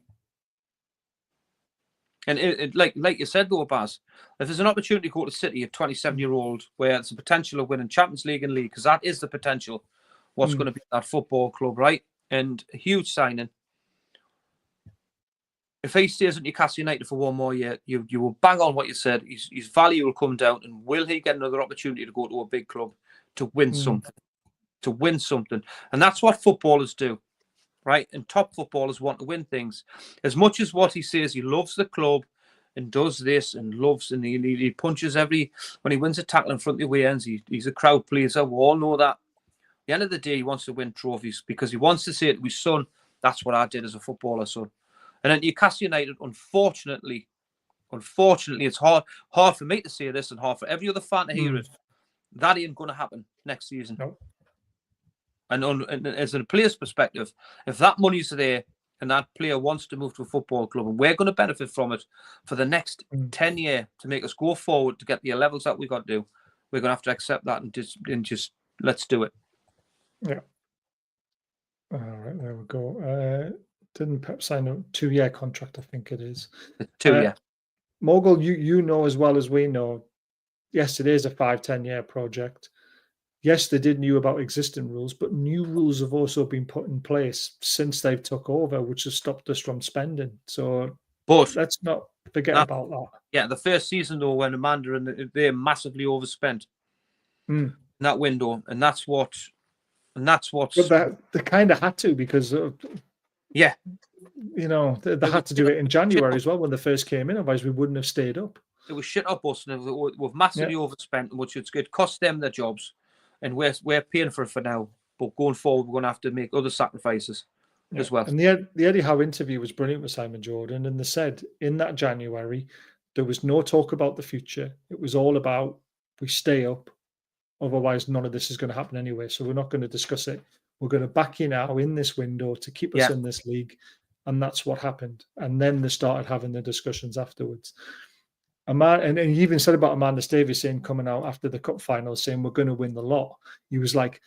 like you said, though, Baz, if there's an opportunity to go to City, a 27-year-old, where there's a potential of winning Champions League and League, because that is the potential, what's going to be that football club, right? And a huge signing. If he stays at Newcastle United for one more year, you will bang on what you said. His value will come down, and will he get another opportunity to go to a big club to win something? To win something, and that's what footballers do. right? And top footballers want to win things. As much as what he says, he loves the club and does this and loves, and he punches when he wins a tackle in front of the away ends, he's a crowd pleaser. We all know that. At the end of the day, he wants to win trophies because he wants to say to his son, that's what I did as a footballer, son. And at Newcastle United, unfortunately, it's hard for me to say this and hard for every other fan to hear it. That ain't going to happen next season. No. And as a player's perspective, if that money's there and that player wants to move to a football club and we're going to benefit from it for the next 10 years to make us go forward to get the levels that we got to do, we're going to have to accept that and just let's do it. Yeah. All right, there we go. Didn't Pep sign a 2-year contract? I think it is. 2 year. Mogul, you know as well as we know, yes, it is a 5-10 year project. Yes, they did knew about existing rules, but new rules have also been put in place since they've took over, which has stopped us from spending. So let's not forget about that. Yeah, the first season, though, when Amanda and they massively overspent in that window, and that's what's. But they kind of had to because they had to do it in January as well when they first came in. Otherwise, we wouldn't have stayed up. It was shit up us, and we've massively overspent, which it's good. Cost them their jobs, and we're paying for it for now. But going forward, we're going to have to make other sacrifices as well. And the Eddie Howe interview was brilliant with Simon Jordan, and they said in that January there was no talk about the future. It was all about we stay up. Otherwise, none of this is going to happen anyway. So we're not going to discuss it. We're going to back you now in this window to keep us in this league. And that's what happened. And then they started having the discussions afterwards. And he even said about Amanda Davies saying, coming out after the cup final, saying we're going to win the lot. He was like,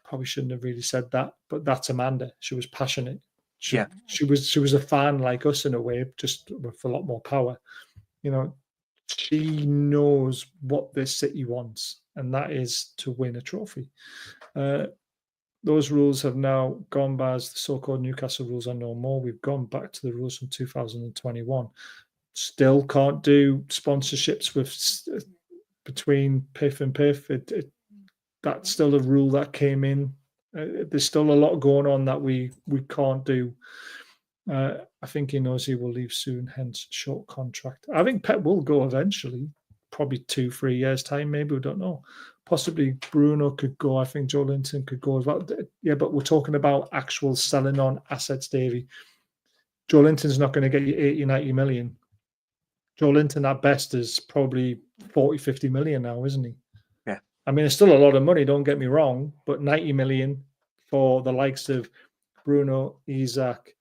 probably shouldn't have really said that, but that's Amanda. She was passionate. She was a fan like us in a way, just with a lot more power. She knows what this city wants, and that is to win a trophy. Those rules have now gone by as the so-called Newcastle rules are no more. We've gone back to the rules from 2021. Still can't do sponsorships between PIF and PIF. That's still a rule that came in. There's still a lot going on that we can't do. I think he knows he will leave soon, hence short contract. I think Pep will go eventually, probably 2-3 years' time, maybe, we don't know. Possibly Bruno could go. I think Joe Linton could go as well. Yeah, but we're talking about actual selling on assets, Davey. Joe Linton's not going to get you 80, 90 million. Joe Linton at best is probably 40, 50 million now, isn't he? Yeah. I mean, it's still a lot of money, don't get me wrong, but 90 million for the likes of Bruno, Isaac,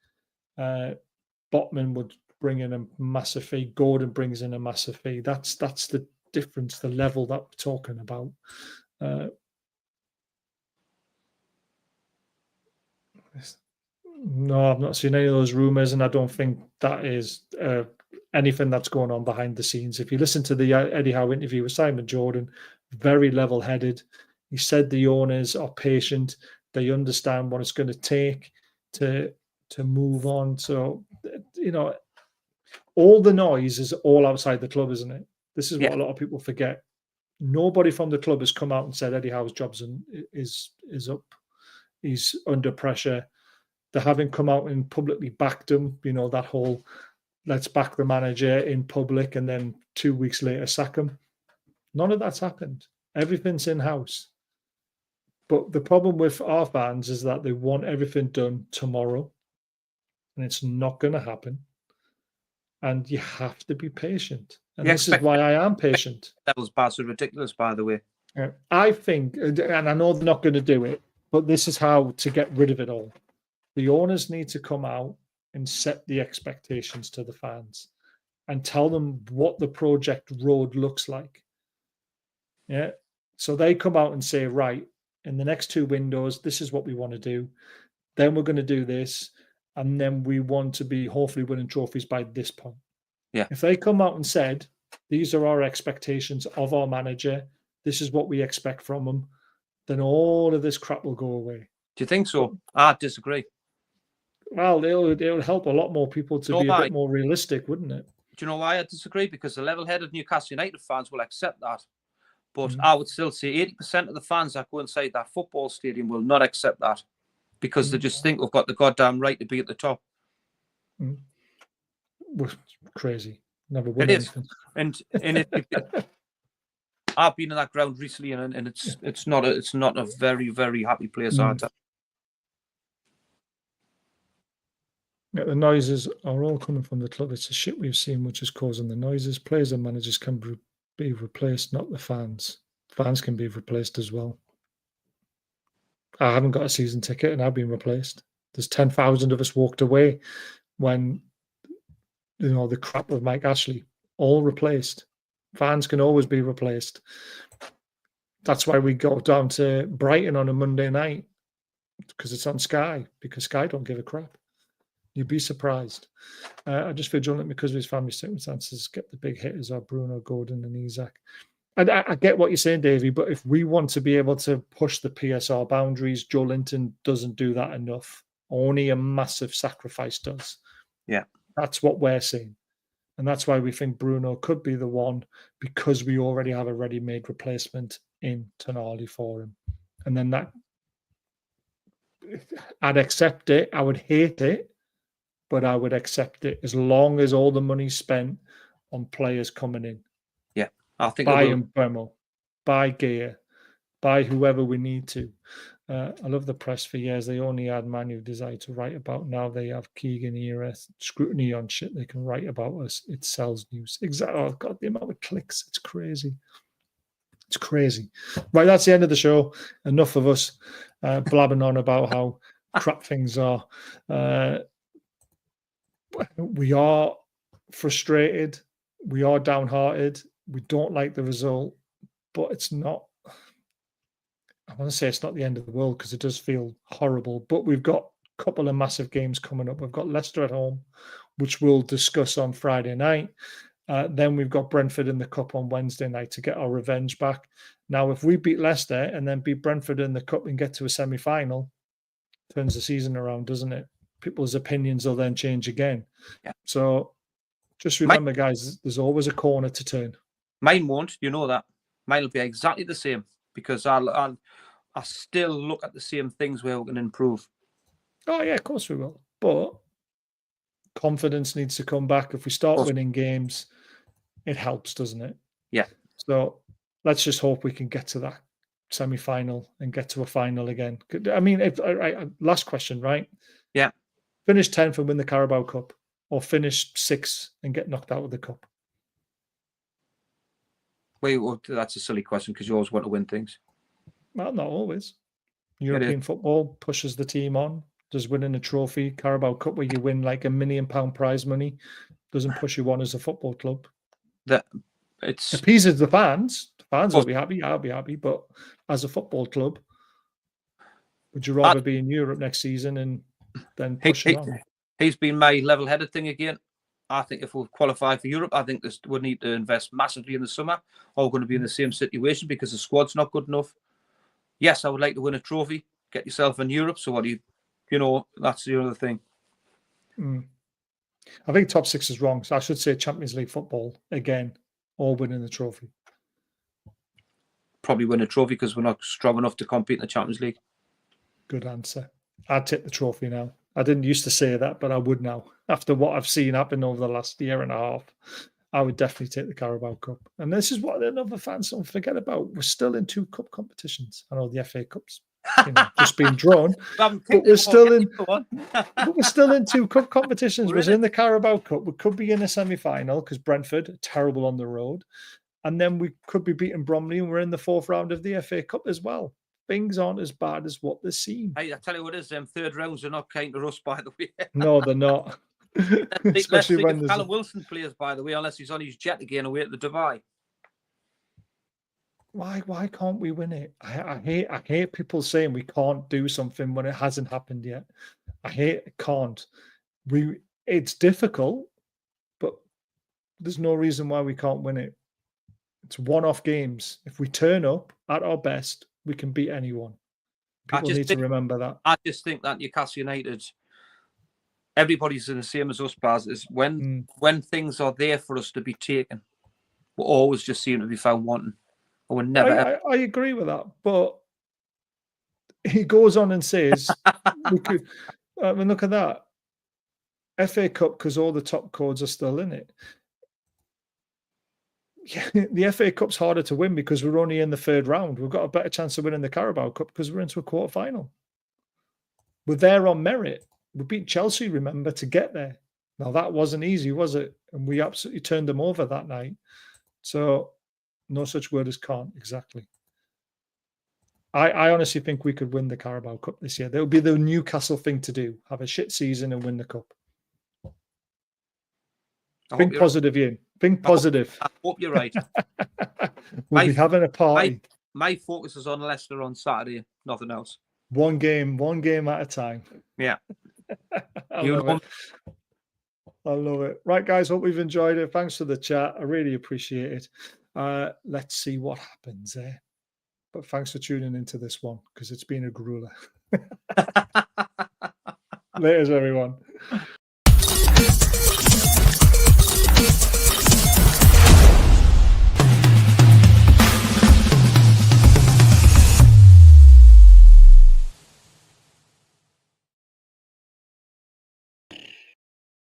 Botman would bring in a massive fee. Gordon brings in a massive fee. That's the difference, the level that we're talking about. No, I've not seen any of those rumours, and I don't think that is anything that's going on behind the scenes. If you listen to the Eddie Howe interview with Simon Jordan, very level-headed. He said the owners are patient. They understand what it's going to take to move on. So, all the noise is all outside the club, isn't it? This is what a lot of people forget. Nobody from the club has come out and said Eddie Howe's job is up. He's under pressure. They haven't come out and publicly backed him. That whole let's back the manager in public and then 2 weeks later sack him. None of that's happened. Everything's in-house. But the problem with our fans is that they want everything done tomorrow. And it's not going to happen. And you have to be patient. And this is why I am patient. That was absolutely ridiculous, by the way. I think, and I know they're not going to do it, but this is how to get rid of it all. The owners need to come out and set the expectations to the fans and tell them what the project road looks like. Yeah. So they come out and say, right, in the next 2 windows, this is what we want to do. Then we're going to do this. And then we want to be hopefully winning trophies by this point. Yeah. If they come out and said, these are our expectations of our manager, this is what we expect from him, then all of this crap will go away. Do you think so? I disagree. Well, it'll help a lot more people to be a bit more realistic, wouldn't it? Do you know why I disagree? Because the level-headed Newcastle United fans will accept that. But I would still say 80% of the fans that go inside that football stadium will not accept that. because they just think we've got the goddamn right to be at the top. We're crazy. Never win It is. anything. And I've been in that ground recently, and it's not a very, very happy place. Yeah, the noises are all coming from the club. It's the shit we've seen which is causing the noises. Players and managers can be replaced, not the fans. Fans can be replaced as well. I haven't got a season ticket and I've been replaced. There's 10,000 of us walked away when, the crap of Mike Ashley, all replaced. Fans can always be replaced. That's why we go down to Brighton on a Monday night, because it's on Sky, because Sky don't give a crap. You'd be surprised. I just feel John, because of his family circumstances, get the big hitters are Bruno, Gordon, and Isak. I get what you're saying, Davey, but if we want to be able to push the PSR boundaries, Joe Linton doesn't do that enough. Only a massive sacrifice does. Yeah. That's what we're seeing. And that's why we think Bruno could be the one, because we already have a ready-made replacement in Tonali for him. And then I'd accept it. I would hate it, but I would accept it as long as all the money's spent on players coming in. Yeah, I think buy Mbemo, buy Gear, buy whoever we need to. I love the press for years. They only had Manu Desire to write about. Now they have Keegan era scrutiny on shit they can write about us. It sells news. Exactly. Oh, God, the amount of clicks. It's crazy. It's crazy. Right, that's the end of the show. Enough of us blabbing on about how crap things are. We are frustrated. We are downhearted. We don't like the result, but it's not. I want to say it's not the end of the world, because it does feel horrible. But we've got a couple of massive games coming up. We've got Leicester at home, which we'll discuss on Friday night. Then we've got Brentford in the Cup on Wednesday night to get our revenge back. Now, if we beat Leicester and then beat Brentford in the Cup and get to a semi-final, turns the season around, doesn't it? People's opinions will then change again. Yeah. So just remember, guys, there's always a corner to turn. Mine won't. You know that. Mine will be exactly the same, because I still look at the same things where we can improve. Oh, yeah, of course we will. But confidence needs to come back. If we start winning games, it helps, doesn't it? Yeah. So let's just hope we can get to that semi-final and get to a final again. I mean, last question, right? Yeah. Finish 10th and win the Carabao Cup, or finish 6th and get knocked out of the cup? Wait, well, that's a silly question, because you always want to win things. Well, not always. European football pushes the team on. Does winning a trophy, Carabao Cup, where you win like £1 million prize money, doesn't push you on as a football club. It appeases the fans. The fans will be happy. I'll be happy. But as a football club, would you rather be in Europe next season and then push it on? He's been my level-headed thing again. I think if we qualify for Europe, I think we need to invest massively in the summer, or we're going to be in the same situation because the squad's not good enough. Yes, I would like to win a trophy, get yourself in Europe. So that's the other thing. I think top 6 is wrong. So I should say Champions League football again, or winning the trophy. Probably win a trophy, because we're not strong enough to compete in the Champions League. Good answer. I'd take the trophy now. I didn't used to say that, but I would now. After what I've seen happen over the last year and a half, I would definitely take the Carabao Cup. And this is what another fans don't forget about. We're still in 2 cup competitions. I know the FA Cup's just being drawn, but we're still in. But we're still in 2 cup competitions. We're in the Carabao Cup. We could be in a semi-final because Brentford are terrible on the road, and then we could be beating Bromley, and we're in the 4th round of the FA Cup as well. Things aren't as bad as what they seem. Hey, I tell you what it is, them 3rd rounds are not kind to us, by the way. No, they're not. Especially when Callum Wilson plays, by the way, unless he's on his jet again away at the Dubai. Why can't we win it? I hate people saying we can't do something when it hasn't happened yet. I hate it. Can't. It's difficult, but there's no reason why we can't win it. It's one-off games. If we turn up at our best, we can beat anyone. People need to remember that. I just think that Newcastle United, everybody's in the same as us, Baz, is when things are there for us to be taken, we always just seem to be found wanting. Or we're never. I agree with that, but he goes on and says, look at that. FA Cup, because all the top chords are still in it. Yeah, the FA Cup's harder to win because we're only in the third round. We've got a better chance of winning the Carabao Cup because we're into a quarter final. We're there on merit. We beat Chelsea, remember, to get there. Now, that wasn't easy, was it? And we absolutely turned them over that night. So, no such word as can't, exactly. I honestly think we could win the Carabao Cup this year. That would be the Newcastle thing to do. Have a shit season and win the Cup. Think positive, Ian. Think positive. I hope you're right. We'll be having a party. My focus is on Leicester on Saturday, nothing else. One game at a time. Yeah. I love it. Right, guys, hope we've enjoyed it. Thanks for the chat. I really appreciate it. Let's see what happens there. But thanks for tuning into this one because it's been a grueler. Laters, everyone.